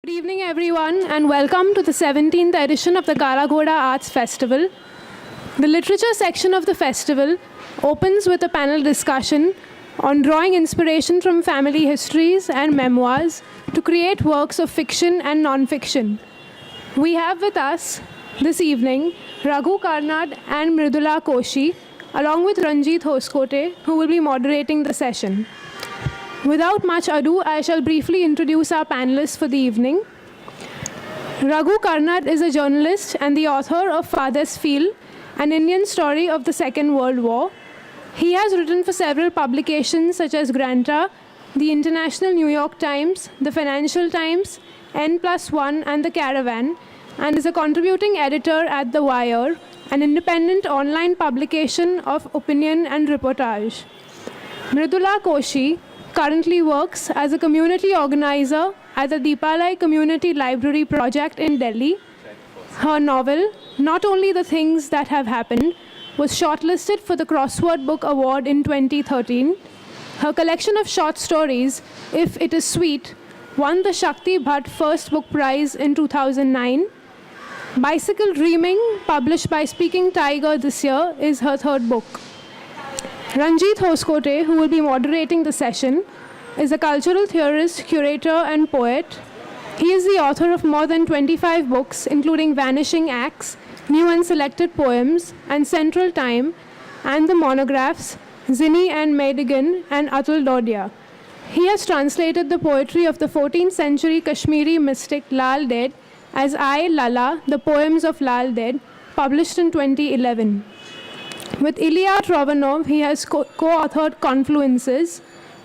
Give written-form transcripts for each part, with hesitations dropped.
Good evening, everyone, and welcome to the 17th edition of the Karagoda Arts Festival. The literature section of the festival opens with a panel discussion on drawing inspiration from family histories and memoirs to create works of fiction and non-fiction. We have with us this evening Raghu, Karnad, and Mridula, Koshy, along with Ranjit Hoskote, who will be moderating the session. Without much ado, I shall briefly introduce our panelists for the evening. Raghu Karnad is a journalist and the author of Father's Field, an Indian story of the Second World War. He has written for several publications such as Granta, the International New York Times, the Financial Times, N+1, and The Caravan, and is a contributing editor at The Wire, an independent online publication of opinion and reportage. Mridula Koshy currently works as a community organizer at the Deepalai Community Library Project in Delhi. Her novel, Not Only the Things That Have Happened, was shortlisted for the Crossword Book Award in 2013. Her collection of short stories, If It Is Sweet, won the Shakti Bhatt First Book Prize in 2009. Bicycle Dreaming, published by Speaking Tiger this year, is her third book. Ranjit Hoskote, who will be moderating the session, is a cultural theorist, curator, and poet. He is the author of more than 25 books, including Vanishing Acts, New and Selected Poems, and Central Time, and the monographs Zinni and Maidigan and Atul Dodia. He has translated the poetry of the 14th century Kashmiri mystic Lal Ded as I, Lala, the Poems of Lal Ded, published in 2011. With Ilya Trovanov, he has co-authored Confluences.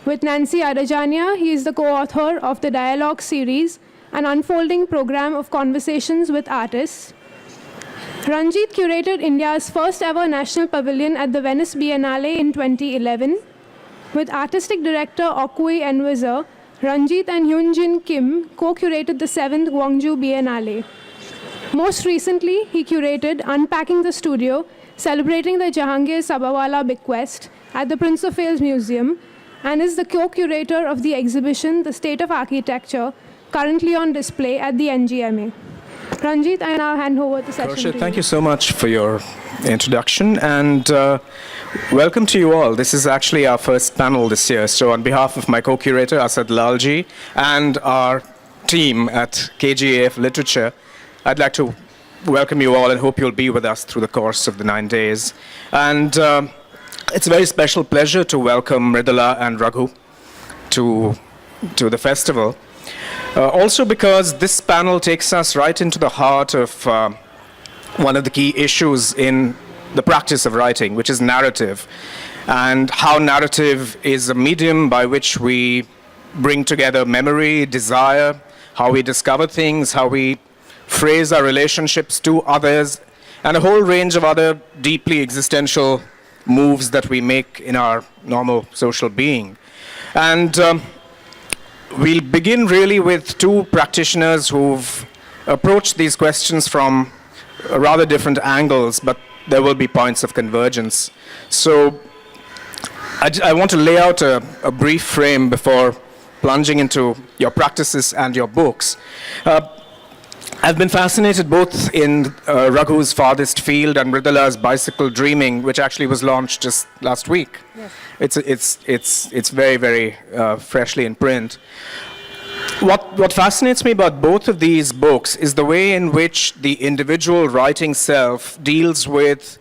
With Nancy Arajania, he is the co-author of the Dialogue series, an unfolding program of conversations with artists. Ranjit curated India's first ever national pavilion at the Venice Biennale in 2011. With artistic director Okui Enwiser, Ranjit and Hyunjin Kim co-curated the 7th Gwangju Biennale. Most recently, he curated Unpacking the Studio, celebrating the Jahangir Sabawala bequest at the Prince of Wales Museum, and is the co-curator of the exhibition The State of Architecture, currently on display at the NGMA. Ranjit, I now hand over the session to you. Thank you so much for your introduction, and welcome to you all. This is actually our first panel this year, so on behalf of my co-curator, Asad Lalji, and our team at KGAF Literature, I'd like to welcome you all and hope you'll be with us through the course of the 9 days. And it's a very special pleasure to welcome Mridula and Raghu to the festival. Also because this panel takes us right into the heart of one of the key issues in the practice of writing, which is narrative, and how narrative is a medium by which we bring together memory, desire, how we discover things, how we phrase our relationships to others, and a whole range of other deeply existential moves that we make in our normal social being. And we'll begin really with two practitioners who've approached these questions from rather different angles, but there will be points of convergence. So I want to lay out a brief frame before plunging into your practices and your books. I've been fascinated both in Raghu's Farthest Field and Mridula's Bicycle Dreaming, which actually was launched just last week. Yes. It's very, very freshly in print. What fascinates me about both of these books is the way in which the individual writing self deals with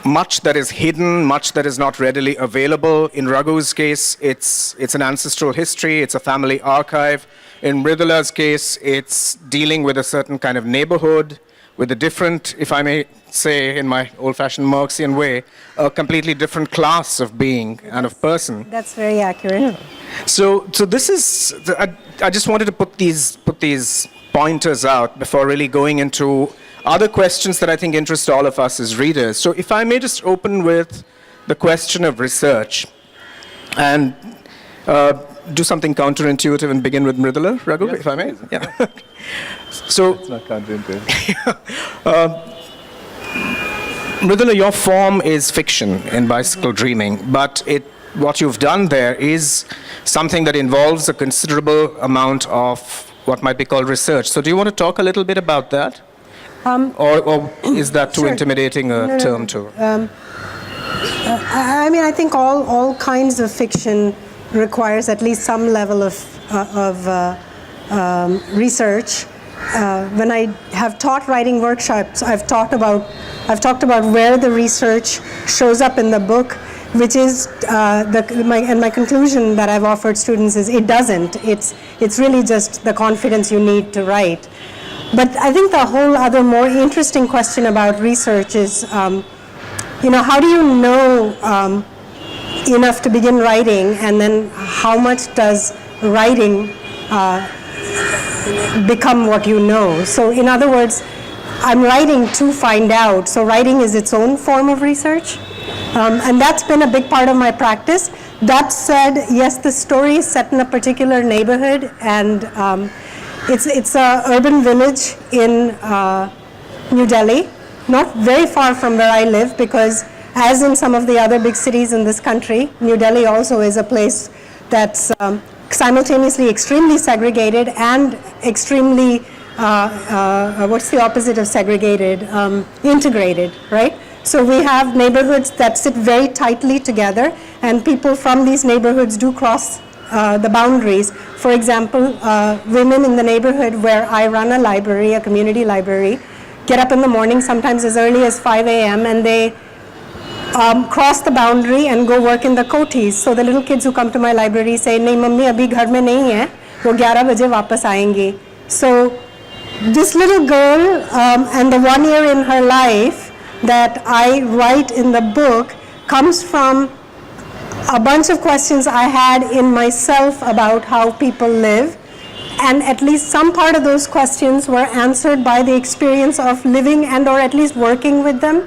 much that is hidden, much that is not readily available. In Raghu's case, it's an ancestral history, it's a family archive. In Mridula's case, it's dealing with a certain kind of neighborhood, with a different, if I may say in my old-fashioned Marxian way, a completely different class of being and of person. That's very accurate. So this is, I just wanted to put these pointers out before really going into other questions that I think interest all of us as readers. So if I may just open with the question of research and do something counterintuitive and begin with Mridula, Raghu, yes, if I may? Yeah. So, it's not counterintuitive. Mridula, your form is fiction in Bicycle Dreaming, but what you've done there is something that involves a considerable amount of what might be called research. So do you want to talk a little bit about that? Or is that too Sure. intimidating a term to? I mean, I think all kinds of fiction requires at least some level of research. When I have taught writing workshops, I've talked about where the research shows up in the book, which is my conclusion that I've offered students is it doesn't. It's really just the confidence you need to write. But I think the whole other more interesting question about research is, how do you know enough to begin writing, and then how much does writing become what you know? So in other words, I'm writing to find out. So writing is its own form of research. And that's been a big part of my practice. That said, yes, the story is set in a particular neighborhood, and it's a urban village in New Delhi, not very far from where I live, because as in some of the other big cities in this country, New Delhi also is a place that's simultaneously extremely segregated and extremely, what's the opposite of segregated? Integrated, right? So we have neighborhoods that sit very tightly together, and people from these neighborhoods do cross the boundaries. For example, women in the neighborhood where I run a library, a community library, get up in the morning, sometimes as early as 5 a.m., and they cross the boundary and go work in the kothis. So the little kids who come to my library say, "Nahi, mummy, abhi ghar mein nahi hai, wo 11 baje wapas aayenge." So this little girl and the 1 year in her life that I write in the book comes from a bunch of questions I had in myself about how people live, and at least some part of those questions were answered by the experience of living and or at least working with them,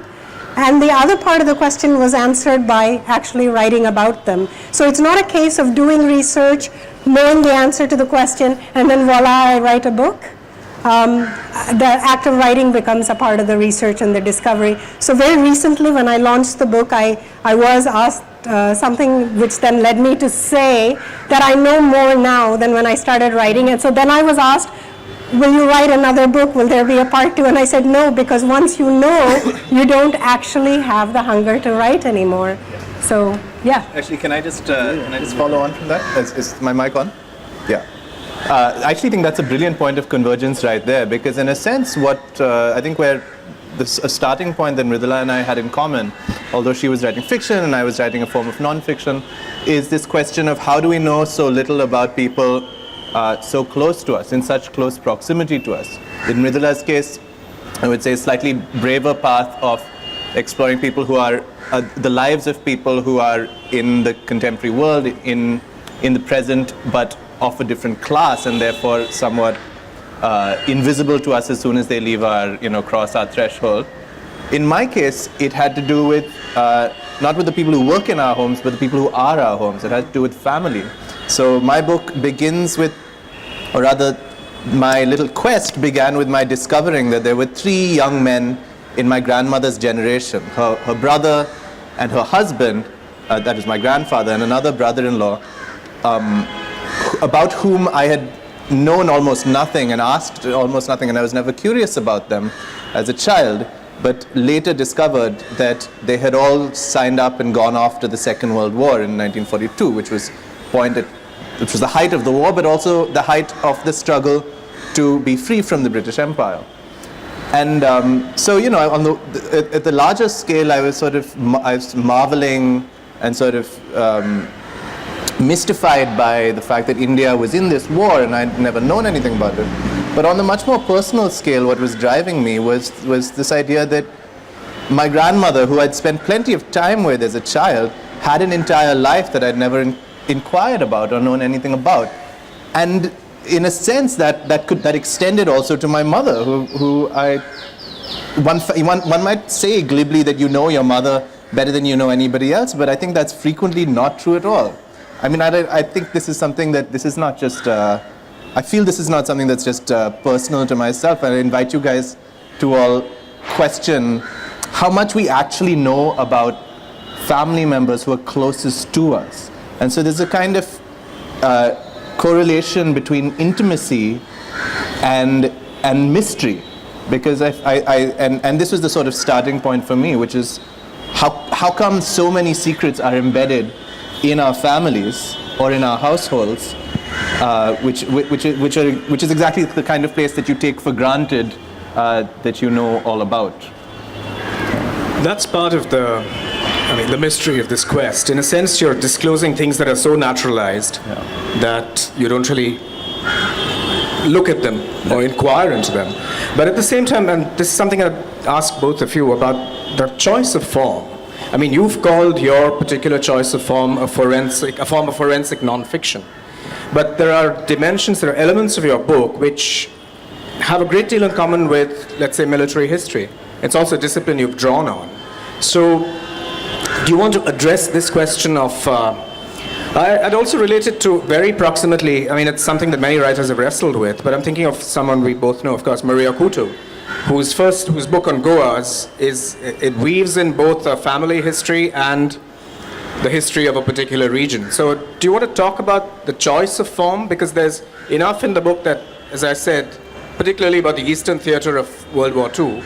and the other part of the question was answered by actually writing about them. So it's not a case of doing research, knowing the answer to the question, and then voila, I write a book. The act of writing becomes a part of the research and the discovery. So very recently when I launched the book, I was asked something which then led me to say that I know more now than when I started writing it. So then I was asked, will you write another book? Will there be a part 2? And I said no, because once you know, you don't actually have the hunger to write anymore. So, yeah. Actually, can I just follow on from that? Is my mic on? Yeah. I actually think that's a brilliant point of convergence right there, because in a sense, what I think where a starting point that Mridula and I had in common, although she was writing fiction and I was writing a form of non-fiction, is this question of how do we know so little about people so close to us, in such close proximity to us. In Mridula's case, I would say a slightly braver path of exploring people who are, the lives of people who are in the contemporary world, in the present, but of a different class, and therefore somewhat invisible to us as soon as they leave our, cross our threshold. In my case, it had to do with, not with the people who work in our homes, but the people who are our homes. It had to do with family. So my book begins with, or rather, my little quest began with my discovering that there were 3 young men in my grandmother's generation, her brother and her husband, that is my grandfather, and another brother-in-law, about whom I had known almost nothing and asked almost nothing, and I was never curious about them as a child, but later discovered that they had all signed up and gone off to the Second World War in 1942, which was the height of the war, but also the height of the struggle to be free from the British Empire. And so, at the larger scale, I was marveling and sort of mystified by the fact that India was in this war, and I'd never known anything about it. But on the much more personal scale, what was driving me was this idea that my grandmother, who I'd spent plenty of time with as a child, had an entire life that I'd never inquired about or known anything about. And in a sense, that extended also to my mother, who one might say glibly that you know your mother better than you know anybody else, but I think that's frequently not true at all. I mean, I think this is something that this is not just, I feel this is not something that's just personal to myself. And I invite you guys to all question how much we actually know about family members who are closest to us. And so there's a kind of correlation between intimacy and mystery, because and this was the sort of starting point for me, which is how come so many secrets are embedded in our families or in our households, which is exactly the kind of place that you take for granted that you know all about. That's part of the mystery of this quest. In a sense, you're disclosing things that are so naturalized that you don't really look at them or inquire into them. But at the same time, and this is something I'd ask both of you about, the choice of form. I mean, you've called your particular choice of form a form of forensic nonfiction. But there are dimensions, there are elements of your book which have a great deal in common with, let's say, military history. It's also a discipline you've drawn on. So, do you want to address this question of, I'd also relate it to very proximately, I mean, it's something that many writers have wrestled with, but I'm thinking of someone we both know, of course, Maria Couto, whose book on Goas it weaves in both a family history and the history of a particular region. So do you want to talk about the choice of form? Because there's enough in the book that, as I said, particularly about the Eastern theater of World War II.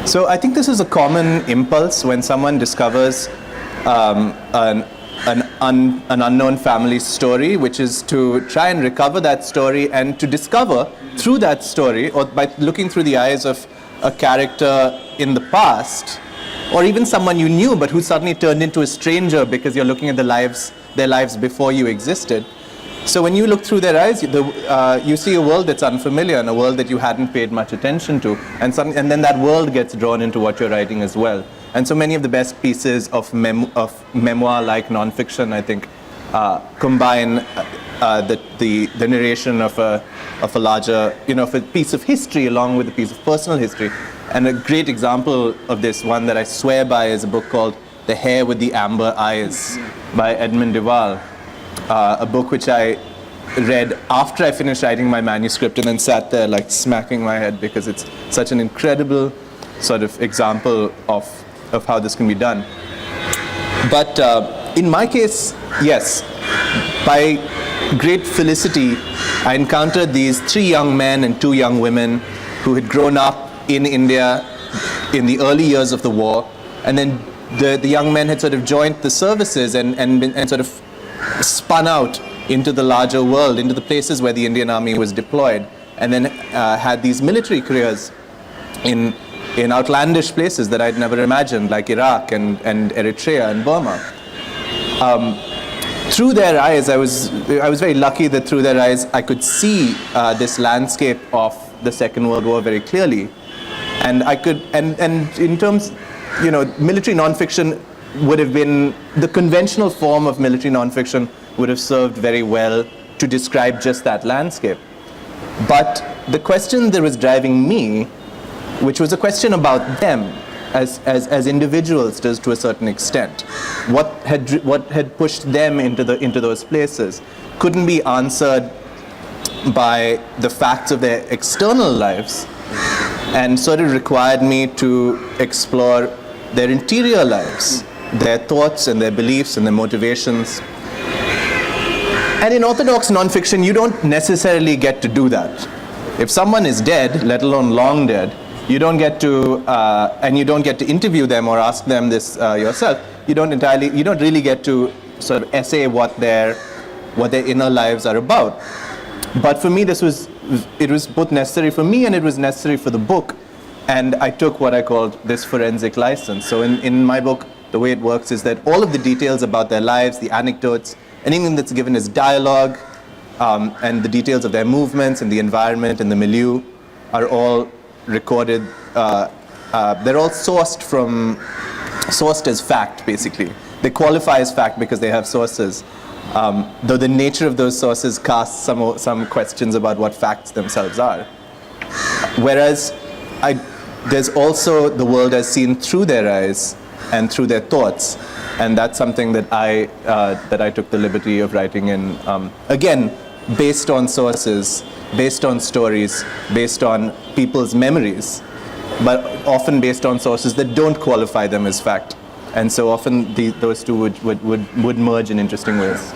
So I think this is a common impulse when someone discovers an unknown family story, which is to try and recover that story and to discover through that story, or by looking through the eyes of a character in the past, or even someone you knew but who suddenly turned into a stranger because you're looking at their lives before you existed. So when you look through their eyes, you see a world that's unfamiliar and a world that you hadn't paid much attention to, and then that world gets drawn into what you're writing as well. And so many of the best pieces of memoir-like nonfiction, I think, combine the narration of a larger, of a piece of history along with a piece of personal history. And a great example of this, one that I swear by, is a book called The Hare with the Amber Eyes by Edmund Duval, a book which I read after I finished writing my manuscript and then sat there like smacking my head because it's such an incredible sort of example of how this can be done. But in my case, yes, by great felicity, I encountered these 3 young men and 2 young women who had grown up in India in the early years of the war, and then the young men had sort of joined the services and sort of spun out into the larger world, into the places where the Indian Army was deployed, and then had these military careers in outlandish places that I'd never imagined, like Iraq and Eritrea and Burma. Through their eyes, I was very lucky that through their eyes I could see this landscape of the Second World War very clearly, and I could, and in terms, military nonfiction would have been, the conventional form of military nonfiction would have served very well to describe just that landscape. But the question that was driving me, which was a question about them as individuals to a certain extent, what had pushed them into those places, couldn't be answered by the facts of their external lives, and sort of required me to explore their interior lives, their thoughts and their beliefs and their motivations. And in orthodox nonfiction, you don't necessarily get to do that. If someone is dead, let alone long dead, you don't get to, and you don't get to interview them or ask them this yourself. You don't really get to sort of essay what their inner lives are about. But for me, it was both necessary for me and it was necessary for the book. And I took what I called this forensic license. So in my book, the way it works is that all of the details about their lives, the anecdotes, anything that's given as dialogue, and the details of their movements and the environment and the milieu are all recorded. They're all sourced as fact, basically. They qualify as fact because they have sources, though the nature of those sources casts some questions about what facts themselves are. Whereas there's also the world as seen through their eyes and through their thoughts, and that's something that I took the liberty of writing in, again, based on sources, based on stories, based on people's memories, but often based on sources that don't qualify them as fact. And so often those two would merge in interesting ways.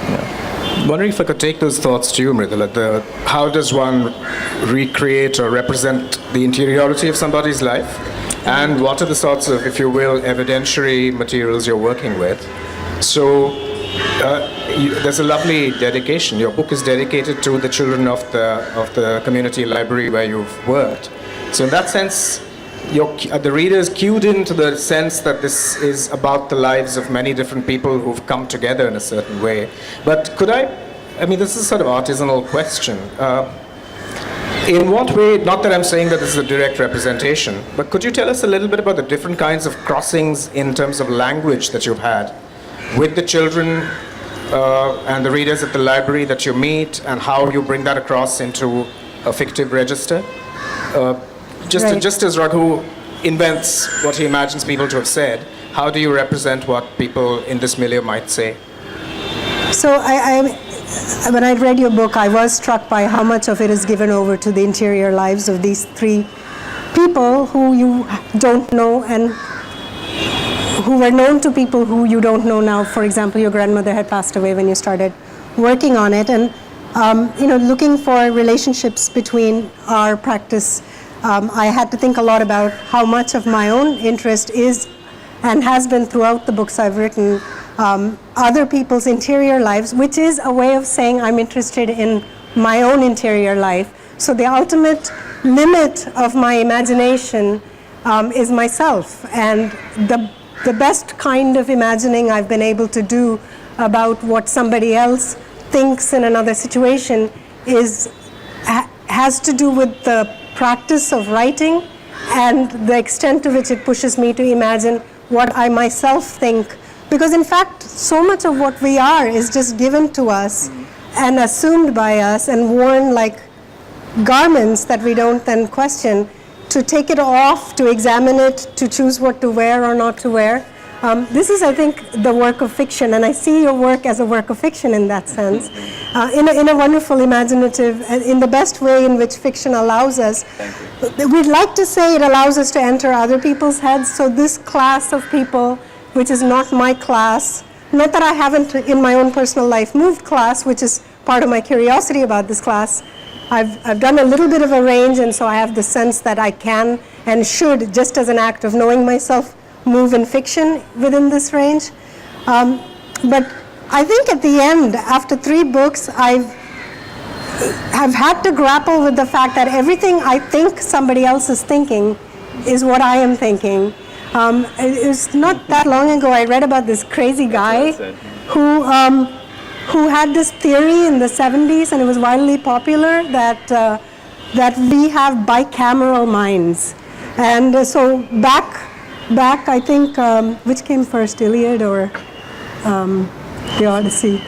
Yeah. Wondering if I could take those thoughts to you, Mridula. How does one recreate or represent the interiority of somebody's life? And what are the sorts of, if you will, evidentiary materials you're working with? So there's a lovely dedication. Your book is dedicated to the children of the community library where you've worked. So in that sense, the reader is cued into the sense that this is about the lives of many different people who've come together in a certain way. But I mean, this is a sort of artisanal question. In what way, not that I'm saying that this is a direct representation, but could you tell us a little bit about the different kinds of crossings in terms of language that you've had with the children and the readers at the library that you meet, and how you bring that across into a fictive register? Just as Raghu invents what he imagines people to have said, how do you represent what people in this milieu might say? So when I read your book, I was struck by how much of it is given over to the interior lives of these three people who you don't know and who were known to people who you don't know now. For example, your grandmother had passed away when you started working on it. And, looking for relationships between our practice, I had to think a lot about how much of my own interest is and has been throughout the books I've written, other people's interior lives, which is a way of saying I'm interested in my own interior life. So the ultimate limit of my imagination is myself. And the best kind of imagining I've been able to do about what somebody else thinks in another situation has to do with the practice of writing and the extent to which it pushes me to imagine what I myself think. Because in fact, so much of what we are is just given to us and assumed by us and worn like garments that we don't then question. To take it off, to examine it, to choose what to wear or not to wear. This is, I think, the work of fiction, and I see your work as a work of fiction in that sense, in a wonderful, imaginative, in the best way in which fiction allows us. We'd like to say it allows us to enter other people's heads, so this class of people, which is not my class, not that I haven't in my own personal life moved class, which is part of my curiosity about this class. I've done a little bit of a range, and so I have the sense that I can and should, just as an act of knowing myself, move in fiction within this range. But I think at the end, after 3 books, have had to grapple with the fact that everything I think somebody else is thinking is what I am thinking. It was not that long ago I read about this crazy guy who had this theory in the 70s, and it was widely popular, that we have bicameral minds. And so back I think, which came first, Iliad or the Odyssey?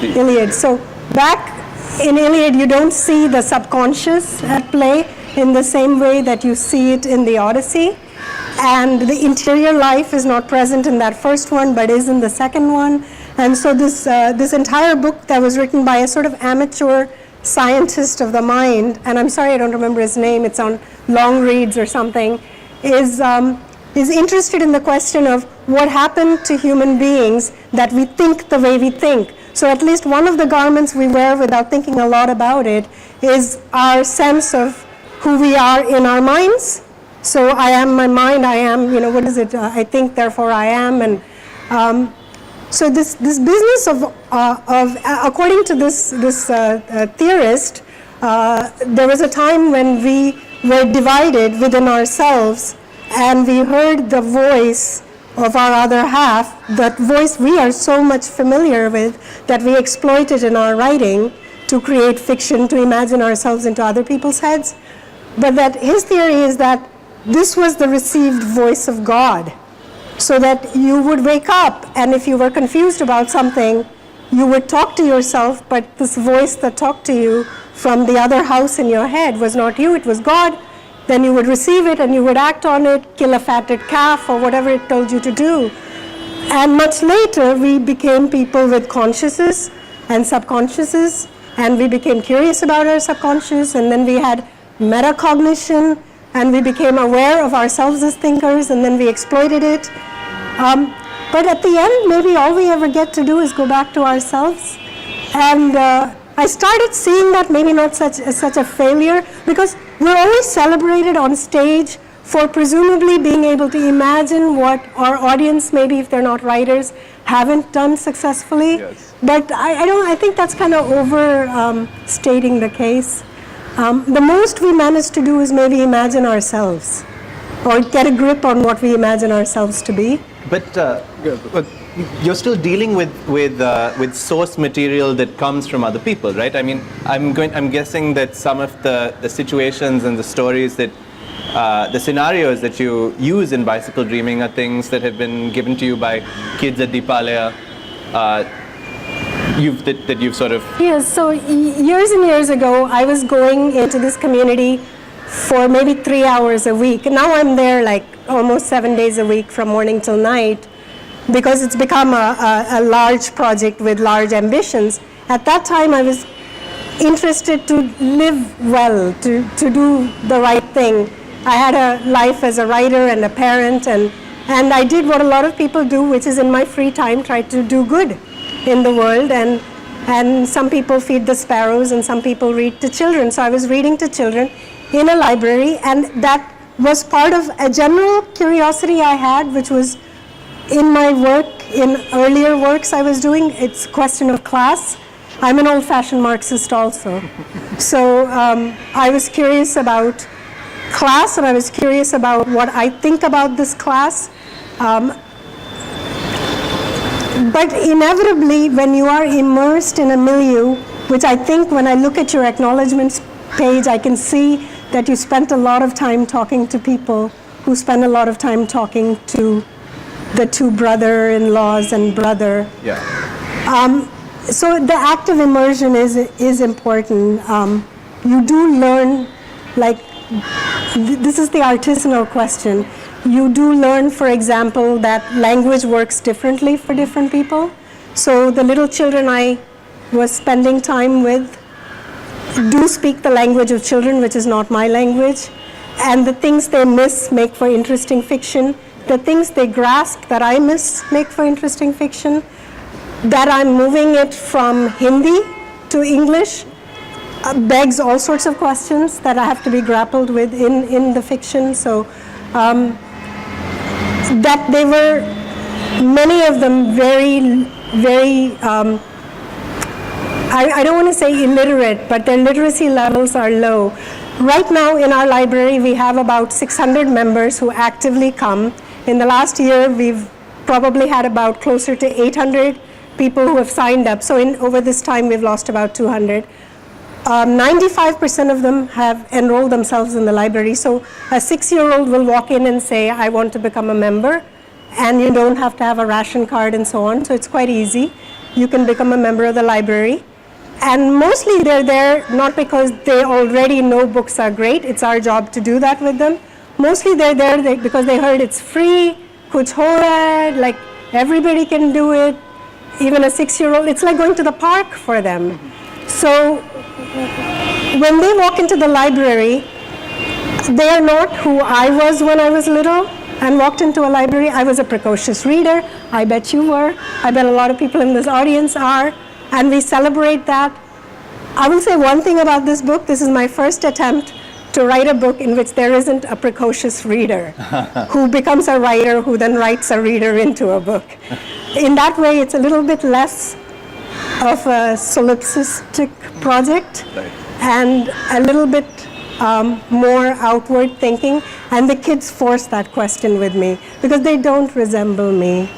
Iliad. So back in Iliad, you don't see the subconscious at play in the same way that you see it in the Odyssey. And the interior life is not present in that first one, but is in the second one. And so this entire book that was written by a sort of amateur scientist of the mind, and I'm sorry I don't remember his name, it's on Long Reads or something, is interested in the question of what happened to human beings that we think the way we think. So at least one of the garments we wear without thinking a lot about it is our sense of who we are in our minds. So I am my mind, I am, what is it? I think, therefore I am. And so this business of according to this theorist, there was a time when we were divided within ourselves, and we heard the voice of our other half, that voice we are so much familiar with that we exploit it in our writing to create fiction, to imagine ourselves into other people's heads. But that his theory is that this was the received voice of God, so that you would wake up, and if you were confused about something, you would talk to yourself, but this voice that talked to you from the other house in your head was not you, it was God. Then you would receive it and you would act on it, kill a fatted calf or whatever it told you to do. And much later, we became people with consciouses and subconsciouses, and we became curious about our subconscious, and then we had metacognition, and we became aware of ourselves as thinkers, and then we exploited it. But at the end, maybe all we ever get to do is go back to ourselves And I started seeing that maybe not such a failure, because we're always celebrated on stage for presumably being able to imagine what our audience, maybe if they're not writers, haven't done successfully. Yes. But I think that's kind of overstating the case. The most we manage to do is maybe imagine ourselves, or get a grip on what we imagine ourselves to be. But you're still dealing with source material that comes from other people, right? I mean, I'm guessing that some of the situations and the stories that the scenarios that you use in Bicycle Dreaming are things that have been given to you by kids at Deepalaya. You've sort of... Yes, so years and years ago, I was going into this community for maybe 3 hours a week. Now I'm there like almost 7 days a week from morning till night, because it's become a large project with large ambitions. At that time, I was interested to live well, to do the right thing. I had a life as a writer and a parent, and I did what a lot of people do, which is in my free time try to do good in the world, and some people feed the sparrows and some people read to children. So I was reading to children in a library, and that was part of a general curiosity I had, which was in my work, in earlier works I was doing. It's a question of class. I'm an old-fashioned Marxist also. So I was curious about class, and I was curious about what I think about this class. But inevitably, when you are immersed in a milieu, which I think when I look at your acknowledgements page, I can see that you spent a lot of time talking to people who spend a lot of time talking to the two brother-in-laws and brother. Yeah. So the act of immersion is important. You do learn, like, this is the artisanal question. You do learn, for example, that language works differently for different people. So the little children I was spending time with do speak the language of children, which is not my language. And the things they miss make for interesting fiction. The things they grasp that I miss make for interesting fiction. That I'm moving it from Hindi to English begs all sorts of questions that I have to be grappled with in the fiction. So that they were, many of them, very, very, I don't want to say illiterate, but their literacy levels are low. Right now in our library, we have about 600 members who actively come. In the last year, we've probably had about closer to 800 people who have signed up. So over this time, we've lost about 200. 95% of them have enrolled themselves in the library. So a 6-year-old will walk in and say, I want to become a member, and you don't have to have a ration card and so on. So it's quite easy. You can become a member of the library. And mostly they're there not because they already know books are great. It's our job to do that with them. Mostly they're there because they heard it's free, kuch ho raha hai, like everybody can do it. Even a 6-year-old, it's like going to the park for them. So when they walk into the library, they are not who I was when I was little and walked into a library. I was a precocious reader. I bet you were. I bet a lot of people in this audience are. And we celebrate that. I will say one thing about this book. This is my first attempt to write a book in which there isn't a precocious reader who becomes a writer who then writes a reader into a book. In that way, it's a little bit less of a solipsistic project, right, and a little bit more outward thinking. And the kids force that question with me because they don't resemble me.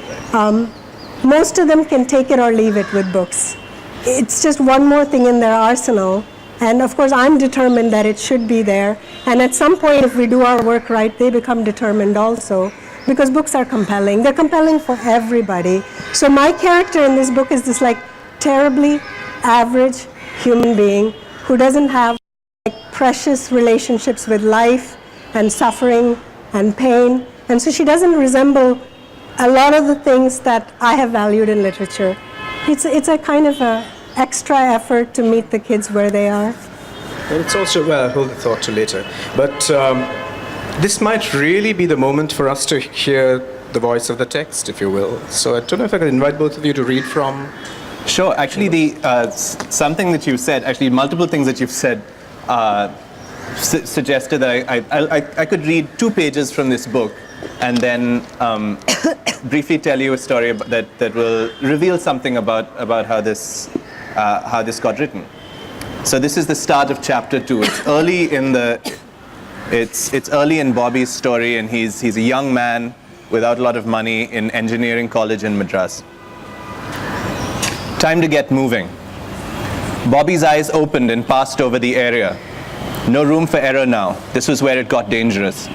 Most of them can take it or leave it with books. It's just one more thing in their arsenal. And of course, I'm determined that it should be there. And at some point, if we do our work right, they become determined also, because books are compelling. They're compelling for everybody. So my character in this book is this like terribly average human being who doesn't have like precious relationships with life and suffering and pain. And so she doesn't resemble a lot of the things that I have valued in literature. It's a kind of a extra effort to meet the kids where they are. And it's also, well, I'll hold the thought to later. But this might really be the moment for us to hear the voice of the text, if you will. So I don't know if I can invite both of you to read from Sure. Actually, something that you said, actually multiple things that you've said, suggested that I could read 2 pages from this book and then briefly tell you a story that will reveal something about how this got written. So this is the start of chapter 2. It's early in Bobby's story, and he's a young man without a lot of money in engineering college in Madras. Time to get moving. Bobby's eyes opened and passed over the area. No room for error now. This was where it got dangerous.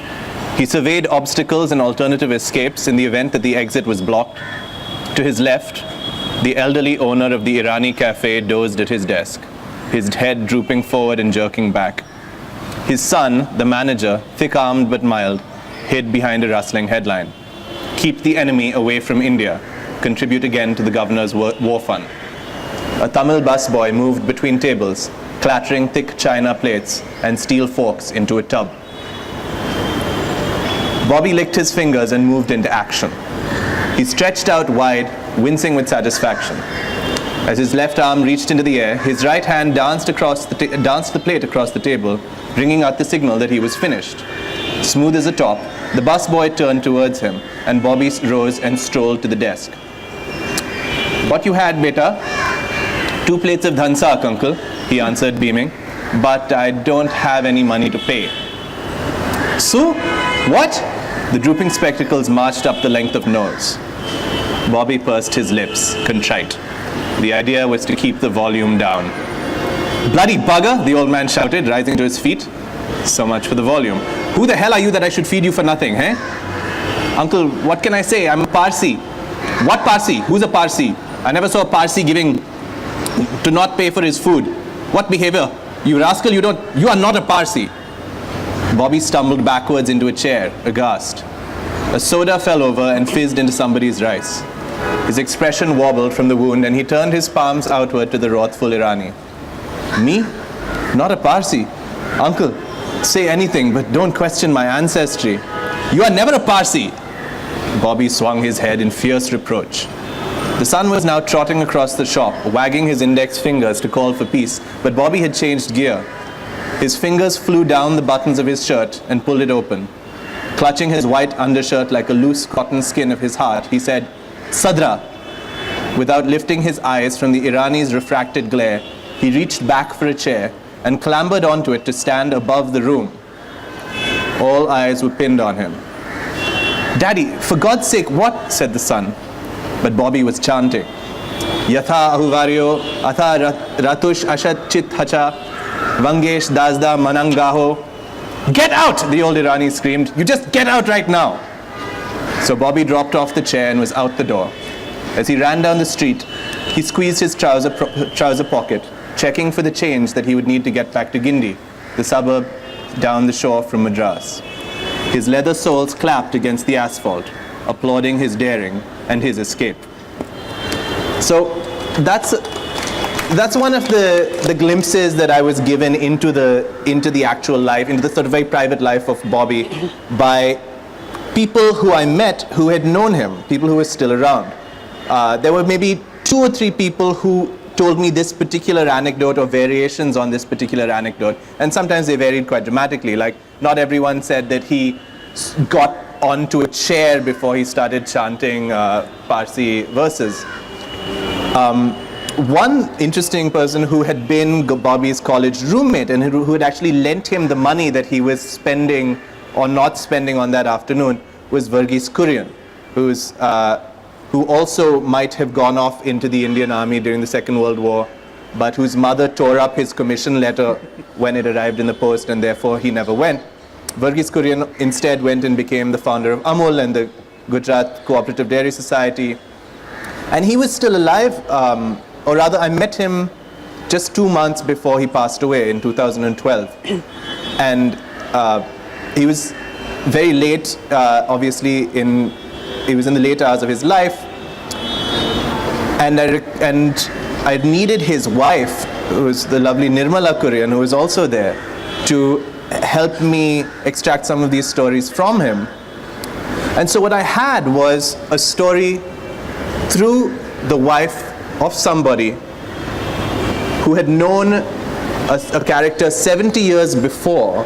He surveyed obstacles and alternative escapes in the event that the exit was blocked. To his left, the elderly owner of the Irani cafe dozed at his desk, his head drooping forward and jerking back. His son, the manager, thick-armed but mild, hid behind a rustling headline. Keep the enemy away from India. Contribute again to the governor's war fund. A Tamil busboy moved between tables, clattering thick china plates and steel forks into a tub. Bobby licked his fingers and moved into action. He stretched out wide, wincing with satisfaction. As his left arm reached into the air, his right hand danced the plate across the table, bringing out the signal that he was finished. Smooth as a top, the busboy turned towards him, and Bobby rose and strolled to the desk. What you had, beta? 2 plates of dhansak, uncle, he answered, beaming. But I don't have any money to pay. So, what? The drooping spectacles marched up the length of nose. Bobby pursed his lips, contrite. The idea was to keep the volume down. Bloody bugger, the old man shouted, rising to his feet. So much for the volume. Who the hell are you that I should feed you for nothing, eh? Uncle, what can I say? I'm a Parsi. What Parsi? Who's a Parsi? I never saw a Parsi giving to not pay for his food. What behavior? You rascal, you are not a Parsi. Bobby stumbled backwards into a chair, aghast. A soda fell over and fizzed into somebody's rice. His expression wobbled from the wound, and he turned his palms outward to the wrathful Irani. Me? Not a Parsi? Uncle, say anything, but don't question my ancestry. You are never a Parsi! Bobby swung his head in fierce reproach. The son was now trotting across the shop, wagging his index fingers to call for peace, but Bobby had changed gear. His fingers flew down the buttons of his shirt and pulled it open. Clutching his white undershirt like a loose cotton skin of his heart, he said, Sadra! Without lifting his eyes from the Irani's refracted glare, he reached back for a chair and clambered onto it to stand above the room. All eyes were pinned on him. Daddy, for God's sake, what? Said the son. But Bobby was chanting. Yatha ahuvaryo, atha ratush ashat chit hacha, vangesh dazda manangaho. Get out, the old Irani screamed. You just get out right now. So Bobby dropped off the chair and was out the door. As he ran down the street, he squeezed his trouser pocket, checking for the change that he would need to get back to Gindi, the suburb down the shore from Madras. His leather soles clapped against the asphalt, applauding his daring and his escape. So that's one of the glimpses that I was given into the actual life, into the sort of very private life of Bobby by people who I met who had known him, people who were still around. There were maybe 2 or 3 people who told me this particular anecdote or variations on this particular anecdote, and sometimes they varied quite dramatically. Like, not everyone said that he got onto a chair before he started chanting Parsi verses. One interesting person who had been Bobby's college roommate and who had actually lent him the money that he was spending or not spending on that afternoon was Verghese Kurian, who also might have gone off into the Indian Army during the Second World War, but whose mother tore up his commission letter when it arrived in the post, and therefore he never went. Verghese Kurian instead went and became the founder of Amul and the Gujarat Cooperative Dairy Society. And he was still alive, or rather I met him just 2 months before he passed away in 2012. And he was very late, obviously, he was in the late hours of his life. And I needed his wife, who was the lovely Nirmala Kurian, who was also there, to help me extract some of these stories from him. And so what I had was a story through the wife of somebody who had known a character 70 years before,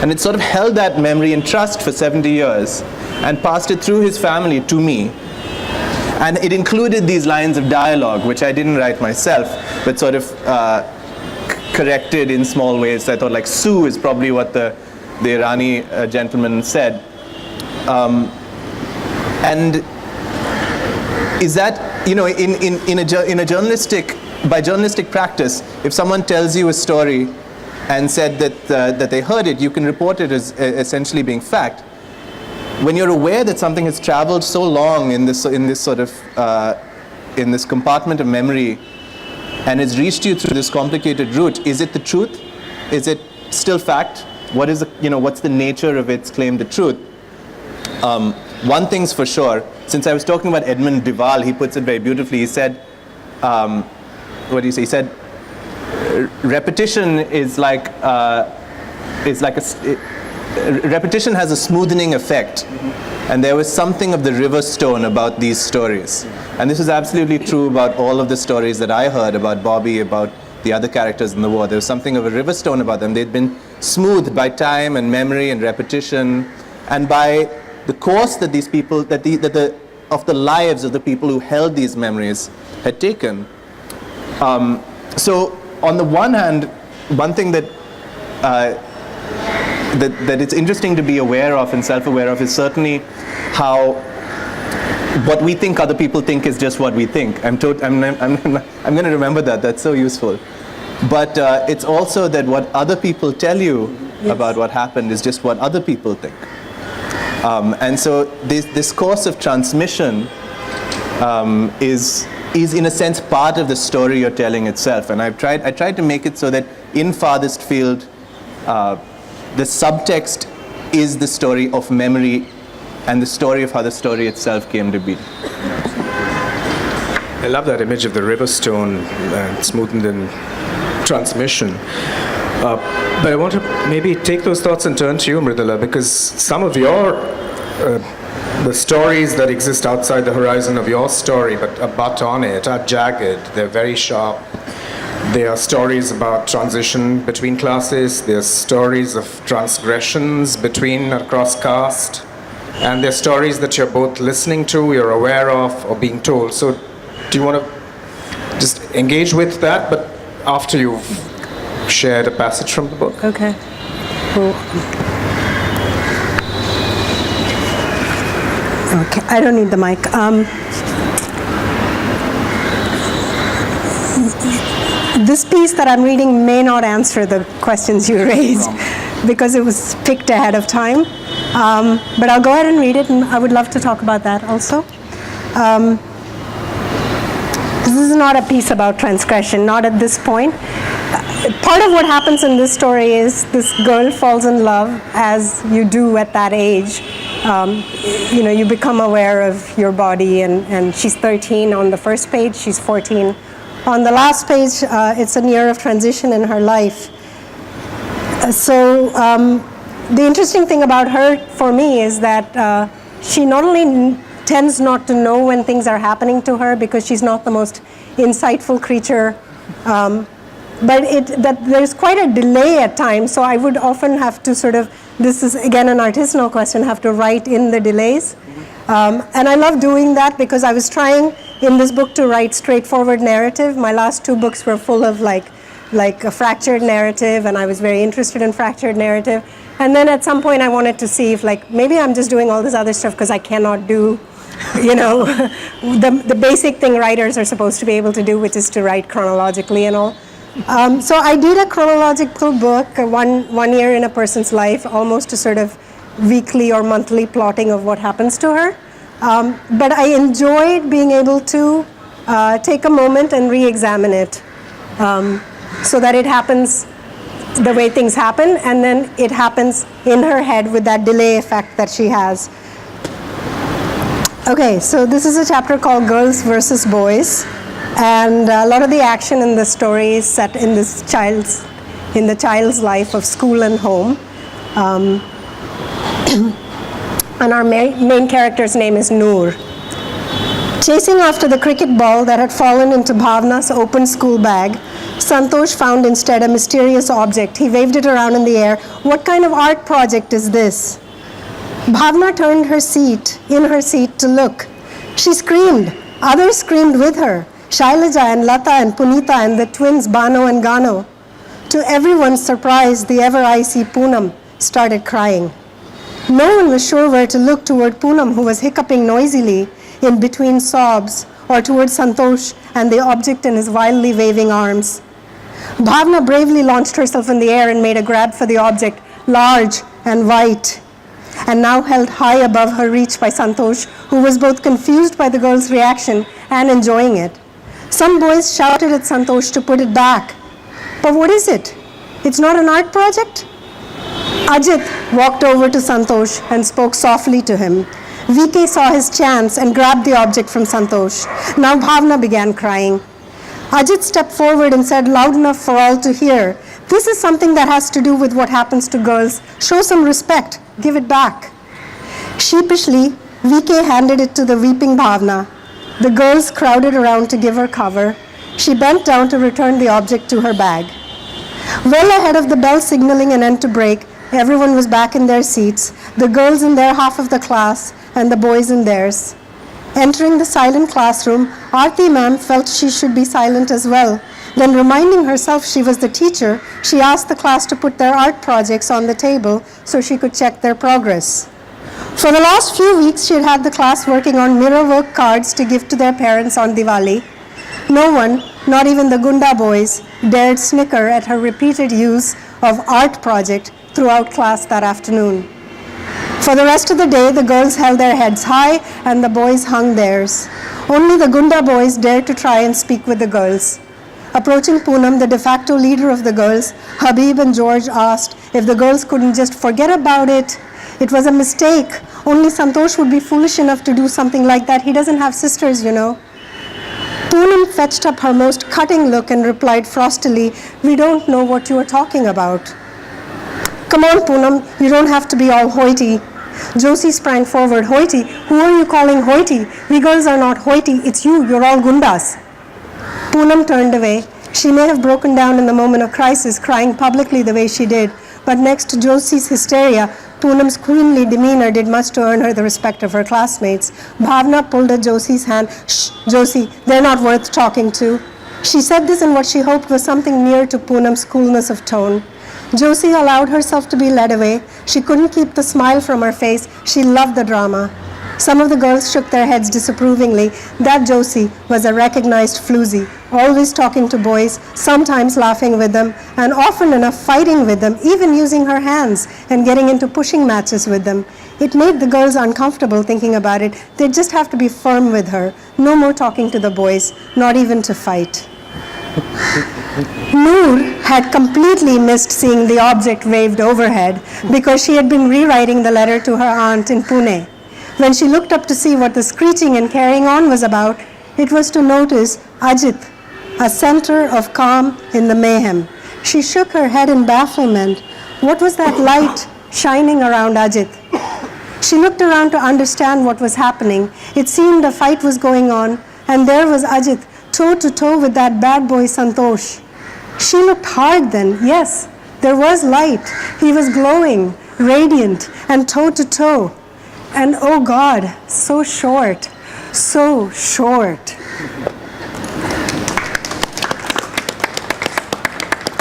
and had sort of held that memory in trust for 70 years, and passed it through his family to me. And it included these lines of dialogue, which I didn't write myself, but sort of corrected in small ways. I thought, like, Sue is probably what the Irani gentleman said. And is that, in a journalistic, by journalistic practice, if someone tells you a story and said that they heard it, you can report it as essentially being fact. When you're aware that something has traveled so long in this compartment of memory and has reached you through this complicated route, is it the truth? Is it still fact? What's the nature of its claim to truth? One thing's for sure. Since I was talking about Edmund Duval, he puts it very beautifully. He said, what do you say? He said, repetition is like repetition has a smoothing effect, and there was something of the river stone about these stories. And this is absolutely true about all of the stories that I heard about Bobby, about the other characters in the war. There was something of a river stone about them. They'd been smoothed by time and memory and repetition, and by the course that these people, of the lives of the people who held these memories had taken. So on the one hand, one thing that it's interesting to be aware of and self-aware of is certainly how what we think other people think is just what we think. I'm going to remember that. That's so useful. But it's also that what other people tell you about what happened is just what other people think. And so this course of transmission is in a sense part of the story you're telling itself. And I tried to make it so that in Farthest Field, the subtext is the story of memory and the story of how the story itself came to be. I love that image of the river stone smoothened in transmission. But I want to maybe take those thoughts and turn to you, Mridula, because some of the stories that exist outside the horizon of your story, but on it, are jagged. They're very sharp. They are stories about transition between classes. They're stories of transgressions across caste. And they're stories that you're both listening to, you're aware of, or being told. So do you want to just engage with that, but after you've shared a passage from the book? Okay. Cool. Okay, I don't need the mic. This piece that I'm reading may not answer the questions you raised because it was picked ahead of time. But I'll go ahead and read it, and I would love to talk about that also. This is not a piece about transgression, not at this point. Part of what happens in this story is this girl falls in love, as you do at that age. You become aware of your body, and she's 13 on the first page, she's 14. On the last page, it's a year of transition in her life. So the interesting thing about her, for me, is that she not only tends not to know when things are happening to her because she's not the most insightful creature, but there's quite a delay at times. So I would often have to this is again an artisanal question, have to write in the delays. And I love doing that because I was trying in this book to write straightforward narrative. My last two books were full of like a fractured narrative, and I was very interested in fractured narrative. And then at some point I wanted to see if maybe I'm just doing all this other stuff because I cannot do, the basic thing writers are supposed to be able to do, which is to write chronologically and all. So I did a chronological book, one year in a person's life, almost a sort of weekly or monthly plotting of what happens to her. But I enjoyed being able to take a moment and re-examine it so that it happens the way things happen, and then it happens in her head with that delay effect that she has. Okay, so this is a chapter called Girls versus Boys, and a lot of the action in the story is set in the child's life of school and home. And our main character's name is Noor. Chasing after the cricket ball that had fallen into Bhavna's open school bag, Santosh found instead a mysterious object. He waved it around in the air. What kind of art project is this? Bhavna turned in her seat to look. She screamed. Others screamed with her. Shailaja and Lata and Punita and the twins Bano and Gano. To everyone's surprise, the ever-icy Poonam started crying. No one was sure where to look, toward Poonam, who was hiccuping noisily in between sobs, or toward Santosh and the object in his wildly waving arms. Bhavna bravely launched herself in the air and made a grab for the object, large and white, and now held high above her reach by Santosh, who was both confused by the girl's reaction and enjoying it. Some boys shouted at Santosh to put it back. But what is it? It's not an art project? Ajit walked over to Santosh and spoke softly to him. VK saw his chance and grabbed the object from Santosh. Now Bhavna began crying. Ajit stepped forward and said loud enough for all to hear, "This is something that has to do with what happens to girls. Show some respect. Give it back." Sheepishly, VK handed it to the weeping Bhavna. The girls crowded around to give her cover. She bent down to return the object to her bag. Well ahead of the bell signaling an end to break, everyone was back in their seats, the girls in their half of the class and the boys in theirs. Entering the silent classroom, Aarti ma'am felt she should be silent as well. Then, reminding herself she was the teacher, she asked the class to put their art projects on the table so she could check their progress. For the last few weeks, she had had the class working on mirror work cards to give to their parents on Diwali. No one, not even the Gunda boys, dared snicker at her repeated use of art project throughout class that afternoon. For the rest of the day, the girls held their heads high and the boys hung theirs. Only the Gunda boys dared to try and speak with the girls. Approaching Poonam, the de facto leader of the girls, Habib and George asked if the girls couldn't just forget about it. It was a mistake. Only Santosh would be foolish enough to do something like that. He doesn't have sisters, you know. Poonam fetched up her most cutting look and replied frostily, "We don't know what you are talking about." "Come on, Poonam, you don't have to be all hoity." Josie sprang forward. "Hoity? Who are you calling hoity? We girls are not hoity. It's you. You're all gundas." Poonam turned away. She may have broken down in the moment of crisis, crying publicly the way she did. But next to Josie's hysteria, Poonam's queenly demeanor did much to earn her the respect of her classmates. Bhavna pulled at Josie's hand. "Shh, Josie, they're not worth talking to." She said this in what she hoped was something near to Poonam's coolness of tone. Josie allowed herself to be led away. She couldn't keep the smile from her face. She loved the drama. Some of the girls shook their heads disapprovingly. That Josie was a recognized floozy, always talking to boys, sometimes laughing with them, and often enough fighting with them, even using her hands and getting into pushing matches with them. It made the girls uncomfortable thinking about it. They'd just have to be firm with her. No more talking to the boys, not even to fight. Noor had completely missed seeing the object waved overhead because she had been rewriting the letter to her aunt in Pune. When she looked up to see what the screeching and carrying on was about, it was to notice Ajit, a center of calm in the mayhem. She shook her head in bafflement. What was that light shining around Ajit? She looked around to understand what was happening. It seemed a fight was going on, and there was Ajit, toe to toe with that bad boy Santosh. She looked hard then. Yes, there was light. He was glowing, radiant, and toe to toe. And oh God, so short, so short.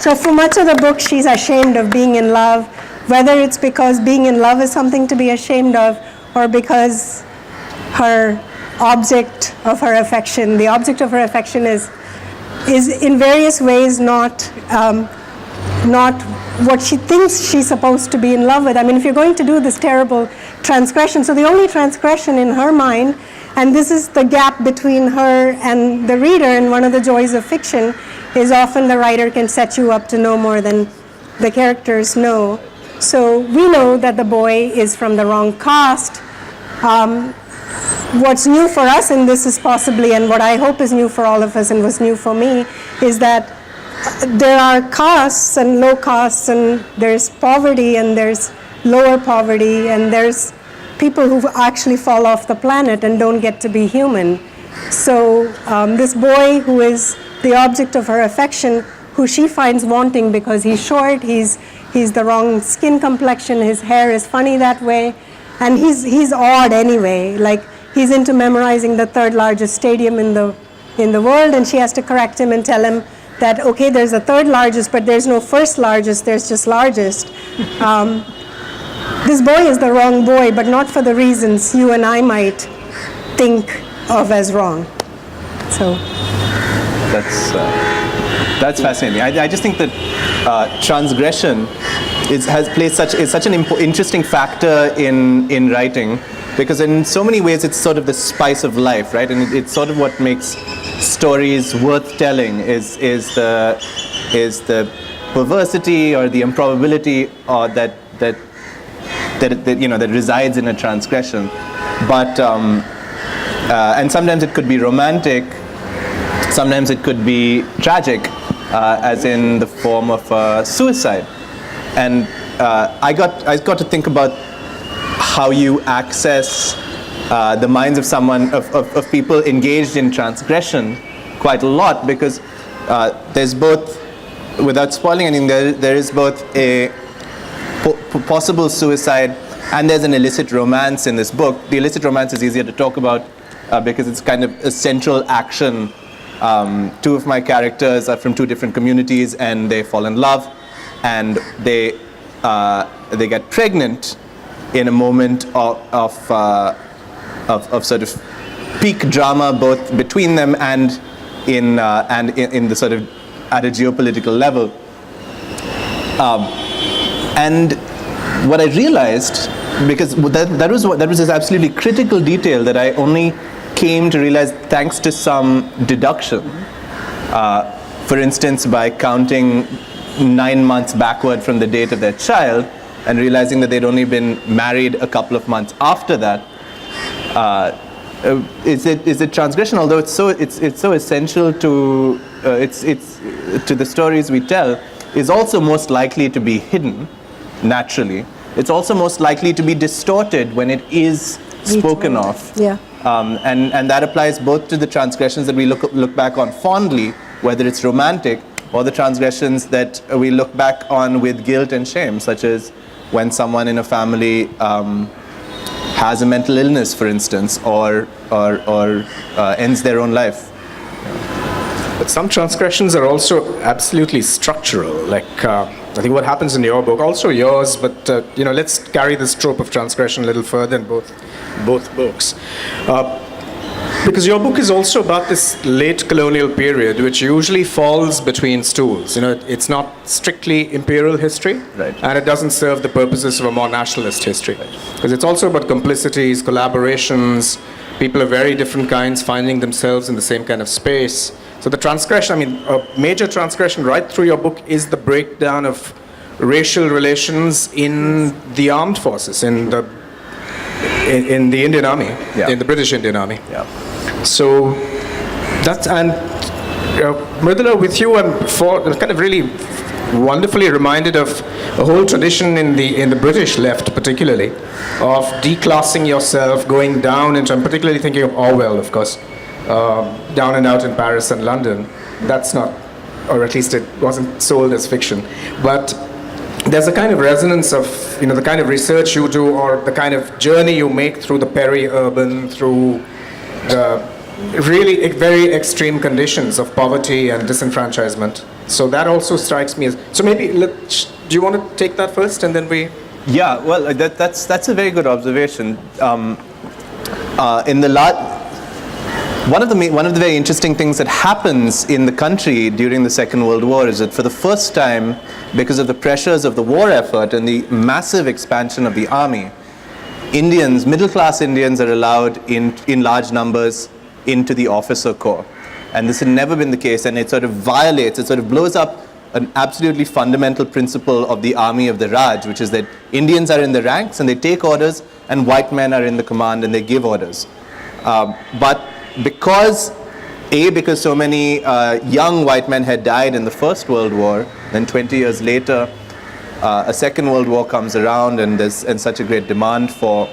So for much of the book, she's ashamed of being in love, whether it's because being in love is something to be ashamed of, or because her object of her affection, the object of her affection is in various ways not what she thinks she's supposed to be in love with. I mean, if you're going to do this terrible transgression, so the only transgression in her mind, and this is the gap between her and the reader, and one of the joys of fiction is often the writer can set you up to know more than the characters know. So we know that the boy is from the wrong caste. What's new for us, and this is possibly, and what I hope is new for all of us and was new for me, is that there are castes and low castes, and there's poverty and there's lower poverty, and there's people who actually fall off the planet and don't get to be human. So this boy who is the object of her affection, who she finds wanting because he's short, he's the wrong skin complexion, his hair is funny that way, and he's odd anyway. Like, he's into memorizing the third largest stadium in the world, and she has to correct him and tell him that, okay, there's a third largest, but there's no first largest, there's just largest. This boy is the wrong boy, but not for the reasons you and I might think of as wrong. So that's fascinating. I just think that transgression is such an interesting factor in writing, because in so many ways it's sort of the spice of life, right? And it's sort of what makes stories worth telling is the perversity or the improbability that resides in a transgression. But and sometimes it could be romantic, sometimes it could be tragic, as in the form of suicide. And I got to think about how you access the minds of of people engaged in transgression quite a lot, because there's both, without spoiling anything, there is both a possible suicide and there's an illicit romance in this book. The illicit romance is easier to talk about because it's kind of a central action. Two of my characters are from two different communities and they fall in love, and they get pregnant in a moment of sort of peak drama, both between them and in the sort of at a geopolitical level. And what I realized, because that was this absolutely critical detail that I only came to realize thanks to some deduction. For instance, by counting 9 months backward from the date of their child and realizing that they'd only been married a couple of months after that. Is it transgression? Although it's so essential to to the stories we tell, is also most likely to be hidden naturally. It's also most likely to be distorted when it is spoken of. Yeah. And that applies both to the transgressions that we look back on fondly, whether it's romantic, or the transgressions that we look back on with guilt and shame, such as when someone in a family has a mental illness, for instance, or ends their own life. But some transgressions are also absolutely structural, like I think what happens in your book, also yours, but let's carry this trope of transgression a little further in both books. Because your book is also about this late colonial period, which usually falls between stools. It's not strictly imperial history, right, and it doesn't serve the purposes of a more nationalist history. Because it's also about complicities, collaborations, people of very different kinds finding themselves in the same kind of space. So the transgression, a major transgression right through your book is the breakdown of racial relations in the armed forces, in the Indian Army, in the British Indian Army. Yeah. So that's, and Mridula, with you, I'm kind of really wonderfully reminded of a whole tradition in the British left, particularly, of declassing yourself, going down into, I'm particularly thinking of Orwell, of course, down and out in Paris and London. That's not, or at least it wasn't sold as fiction. But there's a kind of resonance of, the kind of research you do, or the kind of journey you make through the peri-urban, through the really very extreme conditions of poverty and disenfranchisement. So that also strikes me as, so maybe, do you want to take that first and then we? Yeah, well, that's a very good observation. One of the very interesting things that happens in the country during the Second World War is that for the first time, because of the pressures of the war effort and the massive expansion of the army, Indians, middle-class Indians, are allowed in large numbers into the officer corps. And this had never been the case, and it sort of blows up an absolutely fundamental principle of the army of the Raj, which is that Indians are in the ranks and they take orders, and white men are in the command and they give orders. But because so many young white men had died in the First World War, then 20 years later, a Second World War comes around, and such a great demand for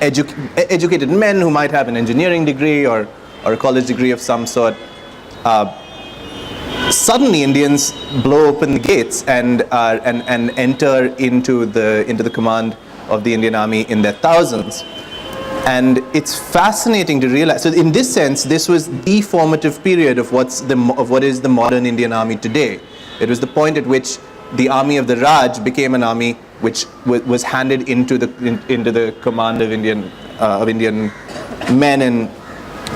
educated men who might have an engineering degree or a college degree of some sort. Suddenly, Indians blow open the gates and enter into the command of the Indian Army in their thousands. And it's fascinating to realize. So, in this sense, this was the formative period of what is the modern Indian Army today. It was the point at which the army of the Raj became an army which was handed into the command of Indian men and,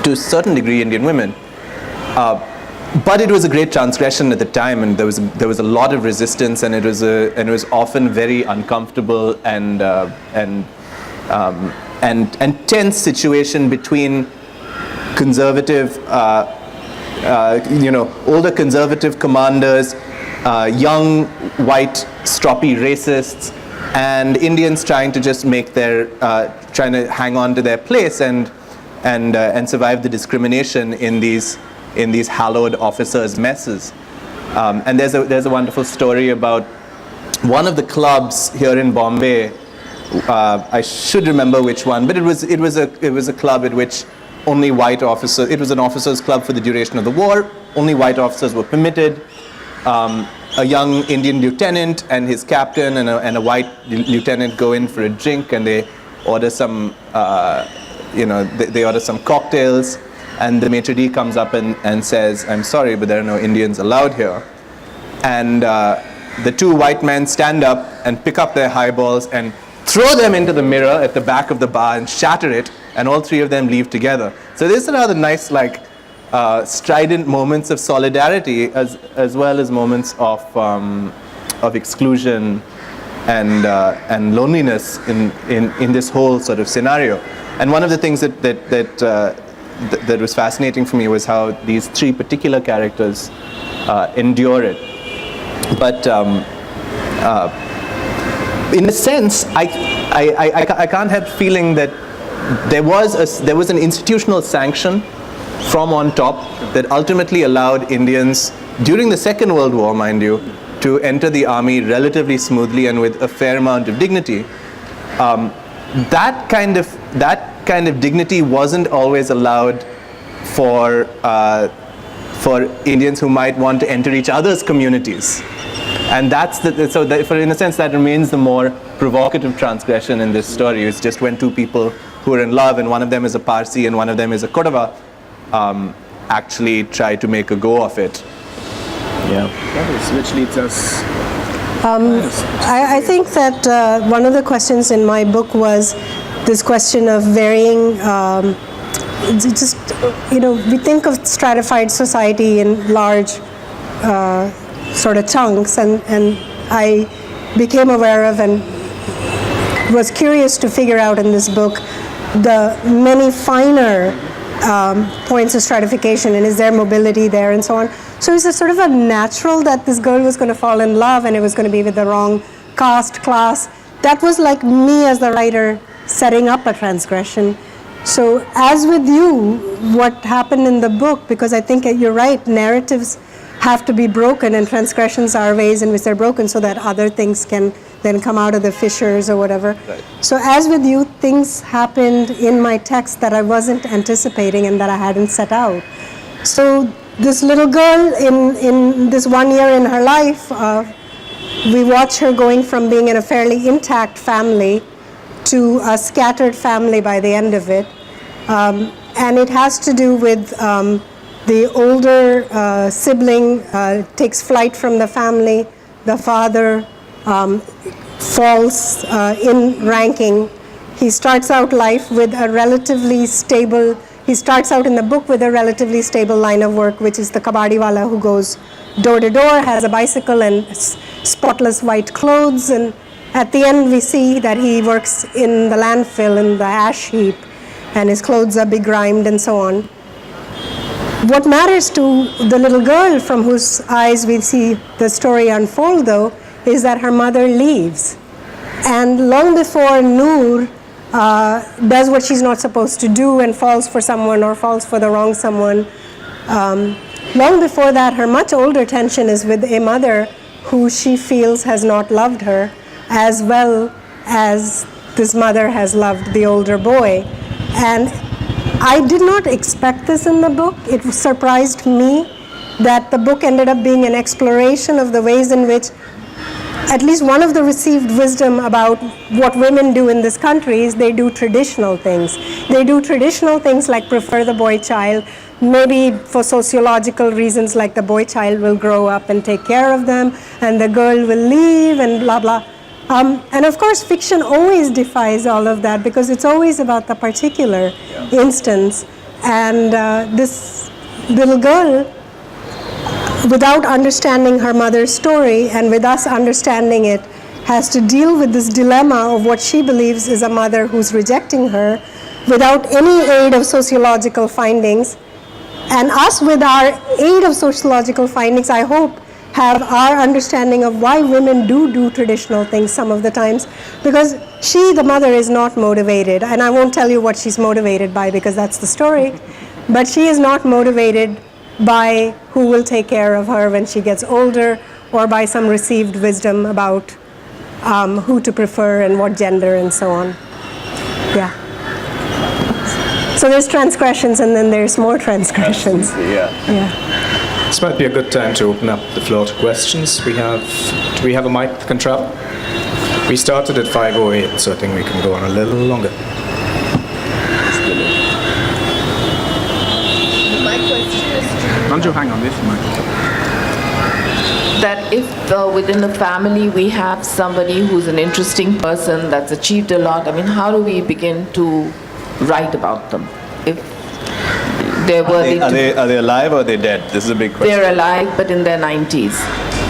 to a certain degree, Indian women. But it was a great transgression at the time, and there was a lot of resistance, and it was often very uncomfortable and tense situation between conservative, older conservative commanders, young white stroppy racists, and Indians trying to just trying to hang on to their place and survive the discrimination in these hallowed officers' messes. And there's a wonderful story about one of the clubs here in Bombay. I should remember which one, but it was a club at which only white officers. It was an officers' club for the duration of the war. Only white officers were permitted. A young Indian lieutenant and his captain and a white lieutenant go in for a drink, and they order some they order some cocktails, and the maitre d' comes up and says, "I'm sorry, but there are no Indians allowed here." And the two white men stand up and pick up their highballs and throw them into the mirror at the back of the bar and shatter it, and all three of them leave together. So there's another nice, strident moments of solidarity as well as moments of exclusion and loneliness in this whole sort of scenario. And one of the things that was fascinating for me was how these three particular characters endure it. But in a sense, I can't help feeling that there was an institutional sanction from on top that ultimately allowed Indians, during the Second World War, mind you, to enter the army relatively smoothly and with a fair amount of dignity. That kind of dignity wasn't always allowed for Indians who might want to enter each other's communities. And in a sense, that remains the more provocative transgression in this story. It's just when two people who are in love, and one of them is a Parsi and one of them is a Kodava, actually try to make a go of it. Yeah. Which leads us. I think that one of the questions in my book was this question of varying. We think of stratified society in large sort of chunks, and I became aware of and was curious to figure out in this book the many finer points of stratification, and is there mobility there and so on. So it was sort of a natural that this girl was going to fall in love and it was going to be with the wrong caste, class. That was like me as the writer setting up a transgression. So as with you, what happened in the book, because I think you're right, narratives have to be broken, and transgressions are ways in which they're broken so that other things can then come out of the fissures or whatever. Right. So as with you, things happened in my text that I wasn't anticipating and that I hadn't set out. So this little girl, in this 1 year in her life, we watch her going from being in a fairly intact family to a scattered family by the end of it. And it has to do with the older sibling takes flight from the family. The father falls in ranking. He starts out life with a relatively stable, he starts out in the book with a relatively stable line of work, which is the kabadiwala who goes door to door, has a bicycle and spotless white clothes, and at the end we see that he works in the landfill, in the ash heap, and his clothes are begrimed and so on. What matters to the little girl from whose eyes we see the story unfold, though, is that her mother leaves. And long before Noor does what she's not supposed to do and falls for someone or falls for the wrong someone, long before that, her much older tension is with a mother who she feels has not loved her as well as this mother has loved the older boy. And I did not expect this in the book. It surprised me that the book ended up being an exploration of the ways in which at least one of the received wisdom about what women do in this country is they do traditional things. They do traditional things like prefer the boy child, maybe for sociological reasons, like the boy child will grow up and take care of them, and the girl will leave, and blah, blah. And of course, fiction always defies all of that because it's always about the particular instance. And this little girl, without understanding her mother's story and with us understanding it, has to deal with this dilemma of what she believes is a mother who's rejecting her without any aid of sociological findings. And us, with our aid of sociological findings, I hope, have our understanding of why women do traditional things some of the times, because she, the mother, is not motivated. And I won't tell you what she's motivated by because that's the story. But she is not motivated by who will take care of her when she gets older, or by some received wisdom about who to prefer and what gender and so on. Yeah. So there's transgressions and then there's more transgressions. Yeah. This might be a good time to open up the floor to questions. Do we have a mic that can travel? We started at 5:08, so I think we can go on a little longer. My question is Ranju, hang on this mic. that if within the family we have somebody who's an interesting person that's achieved a lot, I mean, how do we begin to write about them? If they're worthy Are they alive or are they dead? This is a big question. they're alive but in their 90s.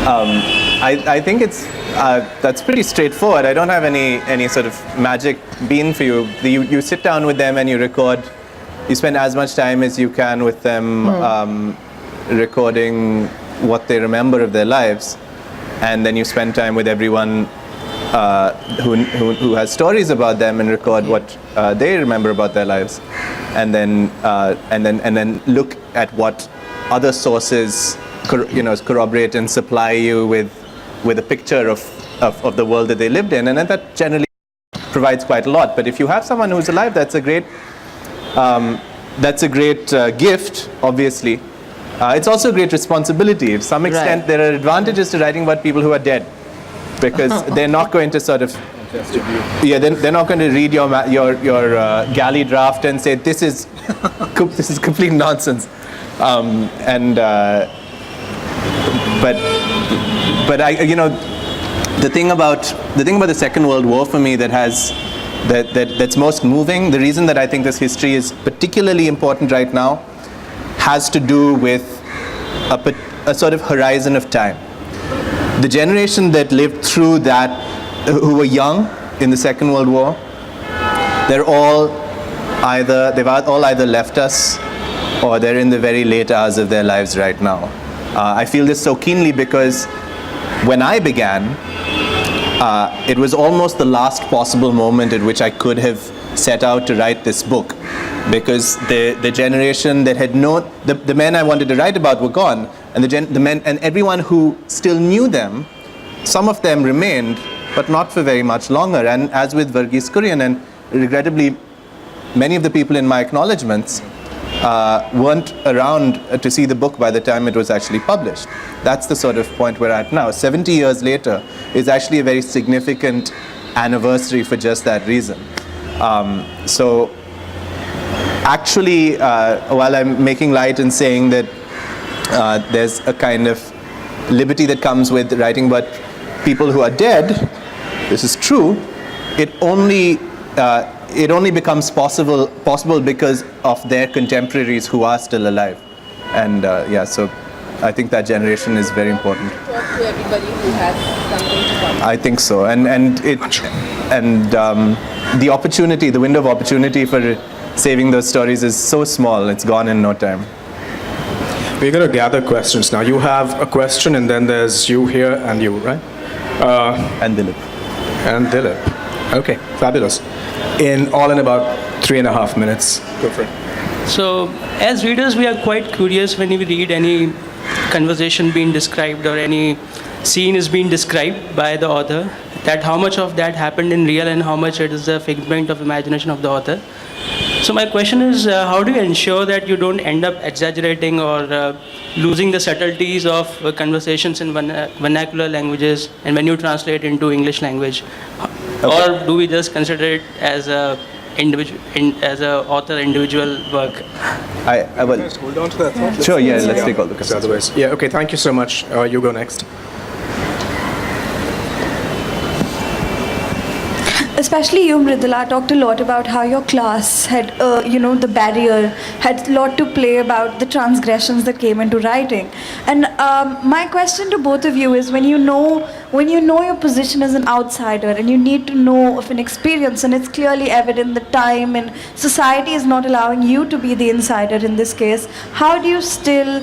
I think that's pretty straightforward. I don't have any sort of magic bean for you. You sit down with them and you record. You spend as much time as you can with them recording what they remember of their lives, and then you spend time with everyone who has stories about them and record what they remember about their lives, and then look at what other sources corroborate and supply you with a picture of the world that they lived in, and then that generally provides quite a lot. But if you have someone who's alive, that's a great gift, obviously. It's also a great responsibility. To some extent, Right. there are advantages to writing about people who are dead, because they're not going to sort of, they're not going to read your galley draft and say this is complete nonsense. But the thing about the Second World War for me that's most moving, the reason that I think this history is particularly important right now, has to do with a sort of horizon of time. The generation that lived through that, who were young in the Second World War, they've all either left us or they're in the very late hours of their lives right now. I feel this so keenly because when I began, it was almost the last possible moment at which I could have set out to write this book, because the generation that had known the men I wanted to write about were gone, and the men and everyone who still knew them, some of them remained, but not for very much longer. And as with Verghese Kurian, and regrettably, many of the people in my acknowledgements weren't around to see the book by the time it was actually published. That's the sort of point we're at now. 70 years later is actually a very significant anniversary for just that reason. So actually, while I'm making light and saying that there's a kind of liberty that comes with writing about people who are dead, this is true. It only becomes possible because of their contemporaries who are still alive. And so I think that generation is very important. Talk to everybody who has something to come. I think so, and the opportunity, the window of opportunity for saving those stories is so small. It's gone in no time. We're going to gather questions now. You have a question, and then there's you here and you, right? And Dilip. And Dilip. Okay, fabulous. In about 3.5 minutes. Go for it. So, as readers, we are quite curious when we read any conversation being described or any scene is being described by the author, that how much of that happened in real and how much it is a figment of imagination of the author. So my question is, how do you ensure that you don't end up exaggerating or losing the subtleties of conversations in vernacular languages and when you translate into English language? Or do we just consider it as a author individual work? I will. Just hold on to that thought. Sure, yeah, let's take all the Because questions. otherwise, yeah, okay, thank you so much. You go next. Especially you, Mridula, talked a lot about how your class had, the barrier had a lot to play about the transgressions that came into writing. And my question to both of you is, when you know your position as an outsider and you need to know of an experience, and it's clearly evident that time and society is not allowing you to be the insider in this case, how do you still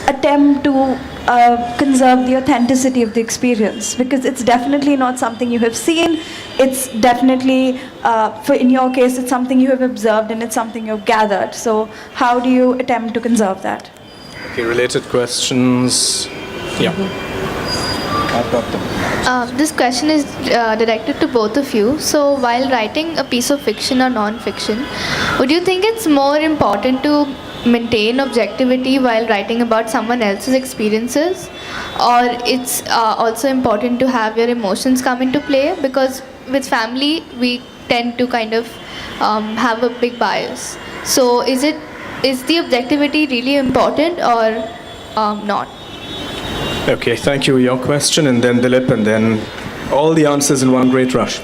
attempt to conserve the authenticity of the experience? Because it's definitely not something you have seen. It's definitely, in your case, it's something you have observed and it's something you've gathered. So how do you attempt to conserve that? Okay, related questions. Yeah. I've got them. This question is directed to both of you. So while writing a piece of fiction or non-fiction, would you think it's more important to maintain objectivity while writing about someone else's experiences, or it's also important to have your emotions come into play? Because with family we tend to kind of have a big bias. So is the objectivity really important or not? Okay, thank you. Your question, and then Dilip, and then all the answers in one great rush.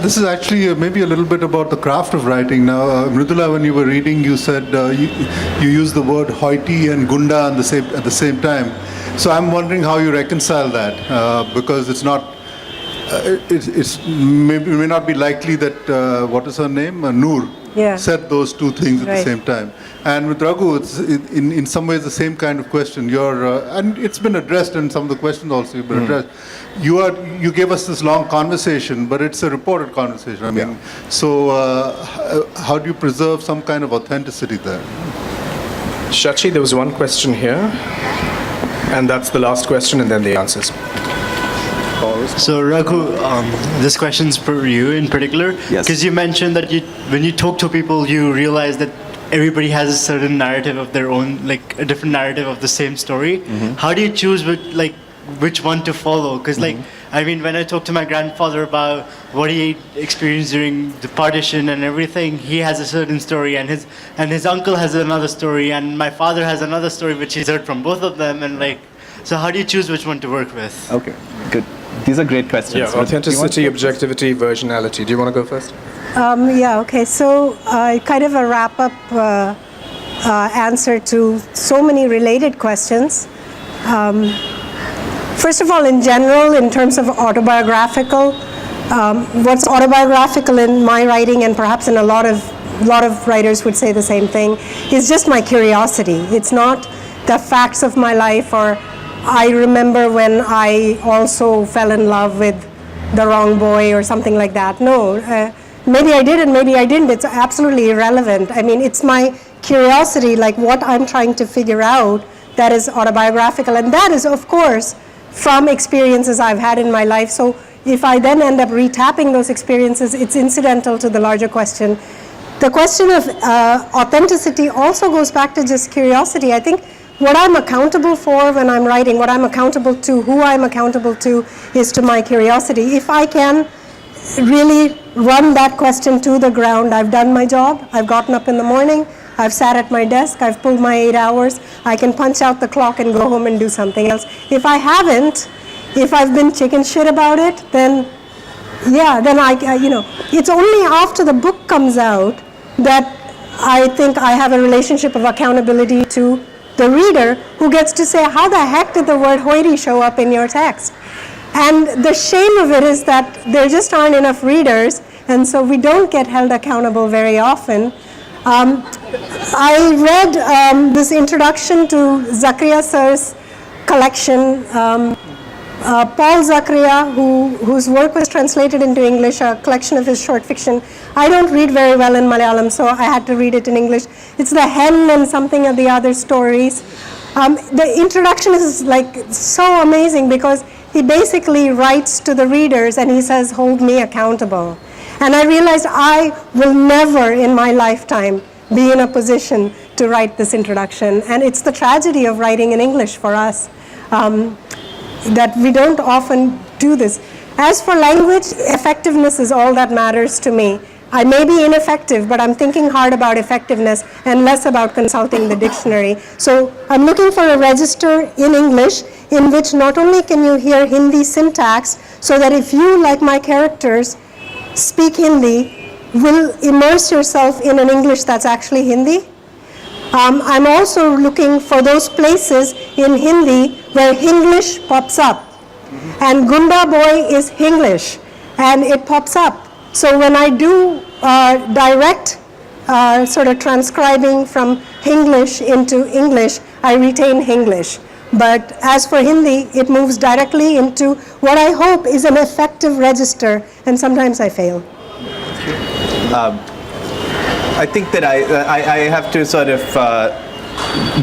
This is actually maybe a little bit about the craft of writing. Now, Mridula, when you were reading, you said you used the word hoity and gunda at the same time. So I'm wondering how you reconcile that, because it's not. It may not be likely that what is her name, Noor, said those two things at the same time. And with Raghu, it's in some ways the same kind of question. And it's been addressed, and some of the questions also have been addressed. You gave us this long conversation, but it's a reported conversation. I mean, so how do you preserve some kind of authenticity there? Shachi, there was one question here, and that's the last question, and then the answers. So Raghu, this question's for you in particular, Yes. because you mentioned that when you talk to people, you realize that everybody has a certain narrative of their own, like a different narrative of the same story. How do you choose which one to follow? Because I mean, when I talk to my grandfather about what he experienced during the partition and everything, he has a certain story, and his uncle has another story, and my father has another story which he's heard from both of them, and so how do you choose which one to work with? Okay, good. These are great questions. Yeah, authenticity, objectivity, versionality. Do you want to go first? Okay. So kind of a wrap-up answer to so many related questions. First of all, in general, in terms of autobiographical, what's autobiographical in my writing, and perhaps in a lot of writers would say the same thing, is just my curiosity. It's not the facts of my life, or I remember when I also fell in love with the wrong boy or something like that. No, maybe I did and maybe I didn't. It's absolutely irrelevant. I mean, it's my curiosity, like what I'm trying to figure out, that is autobiographical. And that is, of course, from experiences I've had in my life. So if I then end up retapping those experiences, it's incidental to the larger question. The question of authenticity also goes back to just curiosity. I think what I'm accountable for when I'm writing, what I'm accountable to, who I'm accountable to, is to my curiosity. If I can really run that question to the ground, I've done my job. I've gotten up in the morning, I've sat at my desk, I've pulled my 8 hours, I can punch out the clock and go home and do something else. If I haven't, if I've been chicken shit about it, then it's only after the book comes out that I think I have a relationship of accountability to the reader, who gets to say, how the heck did the word hoity show up in your text? And the shame of it is that there just aren't enough readers, and so we don't get held accountable very often. I read this introduction to Zakaria sir's collection. Paul Zakaria, whose work was translated into English, a collection of his short fiction. I don't read very well in Malayalam, so I had to read it in English. It's the hen and something of the other stories. The introduction is like so amazing because he basically writes to the readers and he says, hold me accountable. And I realized I will never in my lifetime be in a position to write this introduction. And it's the tragedy of writing in English for us, that we don't often do this. As for language, effectiveness is all that matters to me. I may be ineffective, but I'm thinking hard about effectiveness and less about consulting the dictionary. So I'm looking for a register in English in which not only can you hear Hindi syntax, so that if you, like my characters, speak Hindi, will immerse yourself in an English that's actually Hindi. I'm also looking for those places in Hindi where Hinglish pops up. And Gunda boy is Hinglish, and it pops up. So when I do direct sort of transcribing from Hinglish into English, I retain Hinglish. But as for Hindi, it moves directly into what I hope is an effective register, and sometimes I fail. I think that I have to sort of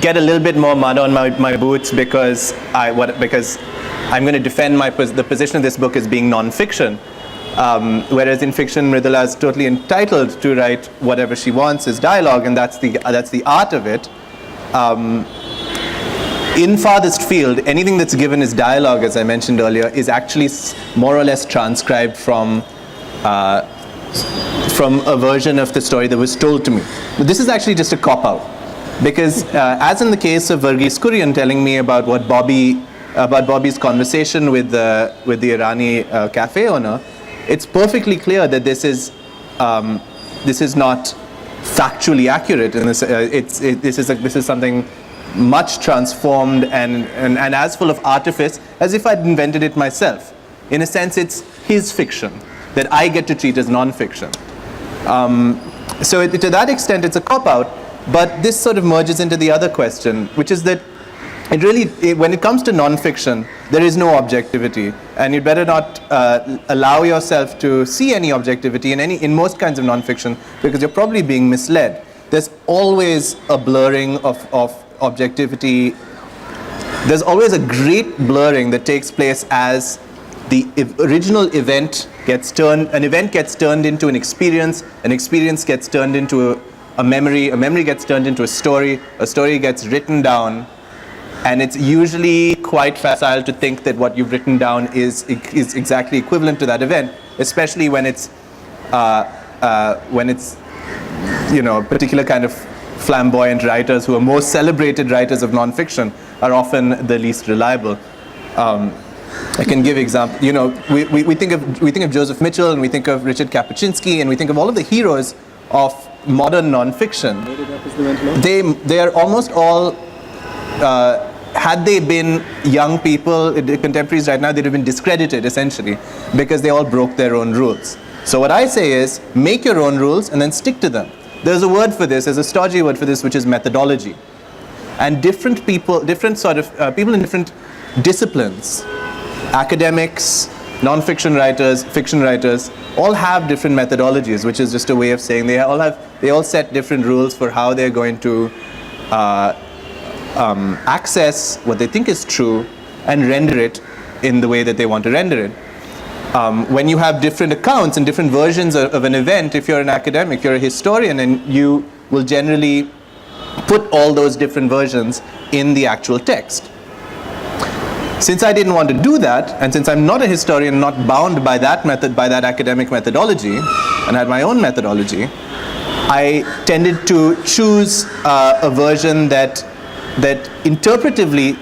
get a little bit more mud on my boots because I'm going to defend the position of this book as being non-fiction. Whereas in fiction, Mridula is totally entitled to write whatever she wants as dialogue, and that's the art of it. In Farthest Field, anything that's given as dialogue, as I mentioned earlier, is actually more or less transcribed from a version of the story that was told to me. But this is actually just a cop-out, because as in the case of Verghese Kurian telling me about Bobby's conversation with the Irani cafe owner, it's perfectly clear that this is not factually accurate. And this is something much transformed and as full of artifice as if I'd invented it myself. In a sense, it's his fiction that I get to treat as non-fiction. So to that extent, it's a cop-out. But this sort of merges into the other question, which is that when it comes to non-fiction, there is no objectivity, and you'd better not allow yourself to see any objectivity in most kinds of non-fiction, because you're probably being misled. There's always a blurring of objectivity. There's always a great blurring that takes place as the original event an event gets turned into an experience gets turned into a memory gets turned into a story gets written down. And it's usually quite facile to think that what you've written down is exactly equivalent to that event, especially when it's particular kind of flamboyant writers who are most celebrated writers of nonfiction are often the least reliable. I can give example. We think of Joseph Mitchell, and we think of Richard Kapuscinski, and we think of all of the heroes of modern nonfiction. They are almost all. Had they been young people, contemporaries right now, they'd have been discredited essentially because they all broke their own rules. So what I say is, make your own rules and then stick to them. There's a word for this, there's a stodgy word for this, which is methodology. And different people, people in different disciplines, academics, non-fiction writers, fiction writers, all have different methodologies, which is just a way of saying they all set different rules for how they're going to access what they think is true and render it in the way that they want to render it. When you have different accounts and different versions of an event, if you're an academic, you're a historian, and you will generally put all those different versions in the actual text. Since I didn't want to do that, and since I'm not a historian, not bound by that academic methodology, and had my own methodology, I tended to choose a version that interpretively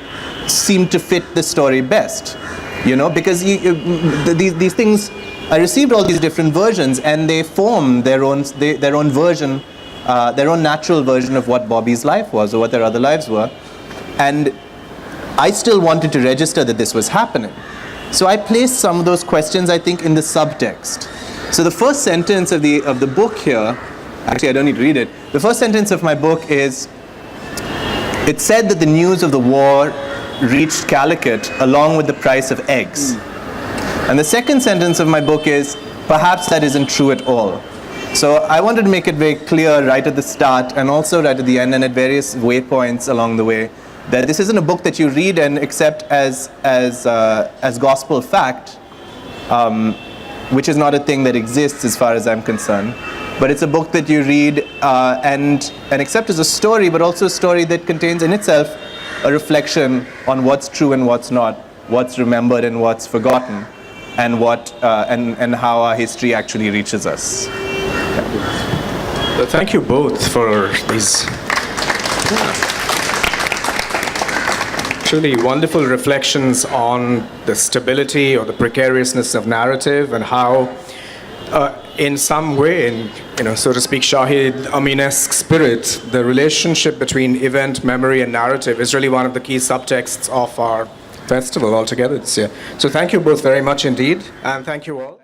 seemed to fit the story best, because these things, I received all these different versions, and they form their own version, their own natural version of what Bobby's life was or what their other lives were, and I still wanted to register that this was happening. So I placed some of those questions, I think, in the subtext. So the first sentence of the book here, actually I don't need to read it. The first sentence of my book is, it said that the news of the war reached Calicut along with the price of eggs. And the second sentence of my book is, perhaps that isn't true at all. So I wanted to make it very clear right at the start and also right at the end and at various waypoints along the way That this isn't a book that you read and accept as gospel fact, which is not a thing that exists as far as I'm concerned. But it's a book that you read and accept as a story, but also a story that contains in itself a reflection on what's true and what's not, what's remembered and what's forgotten, and and how our history actually reaches us. Well, thank you both for these truly wonderful reflections on the stability or the precariousness of narrative, and how, in some way, in so to speak, Shahid Amin-esque spirit, the relationship between event, memory, and narrative is really one of the key subtexts of our festival altogether this year. So thank you both very much indeed, and thank you all.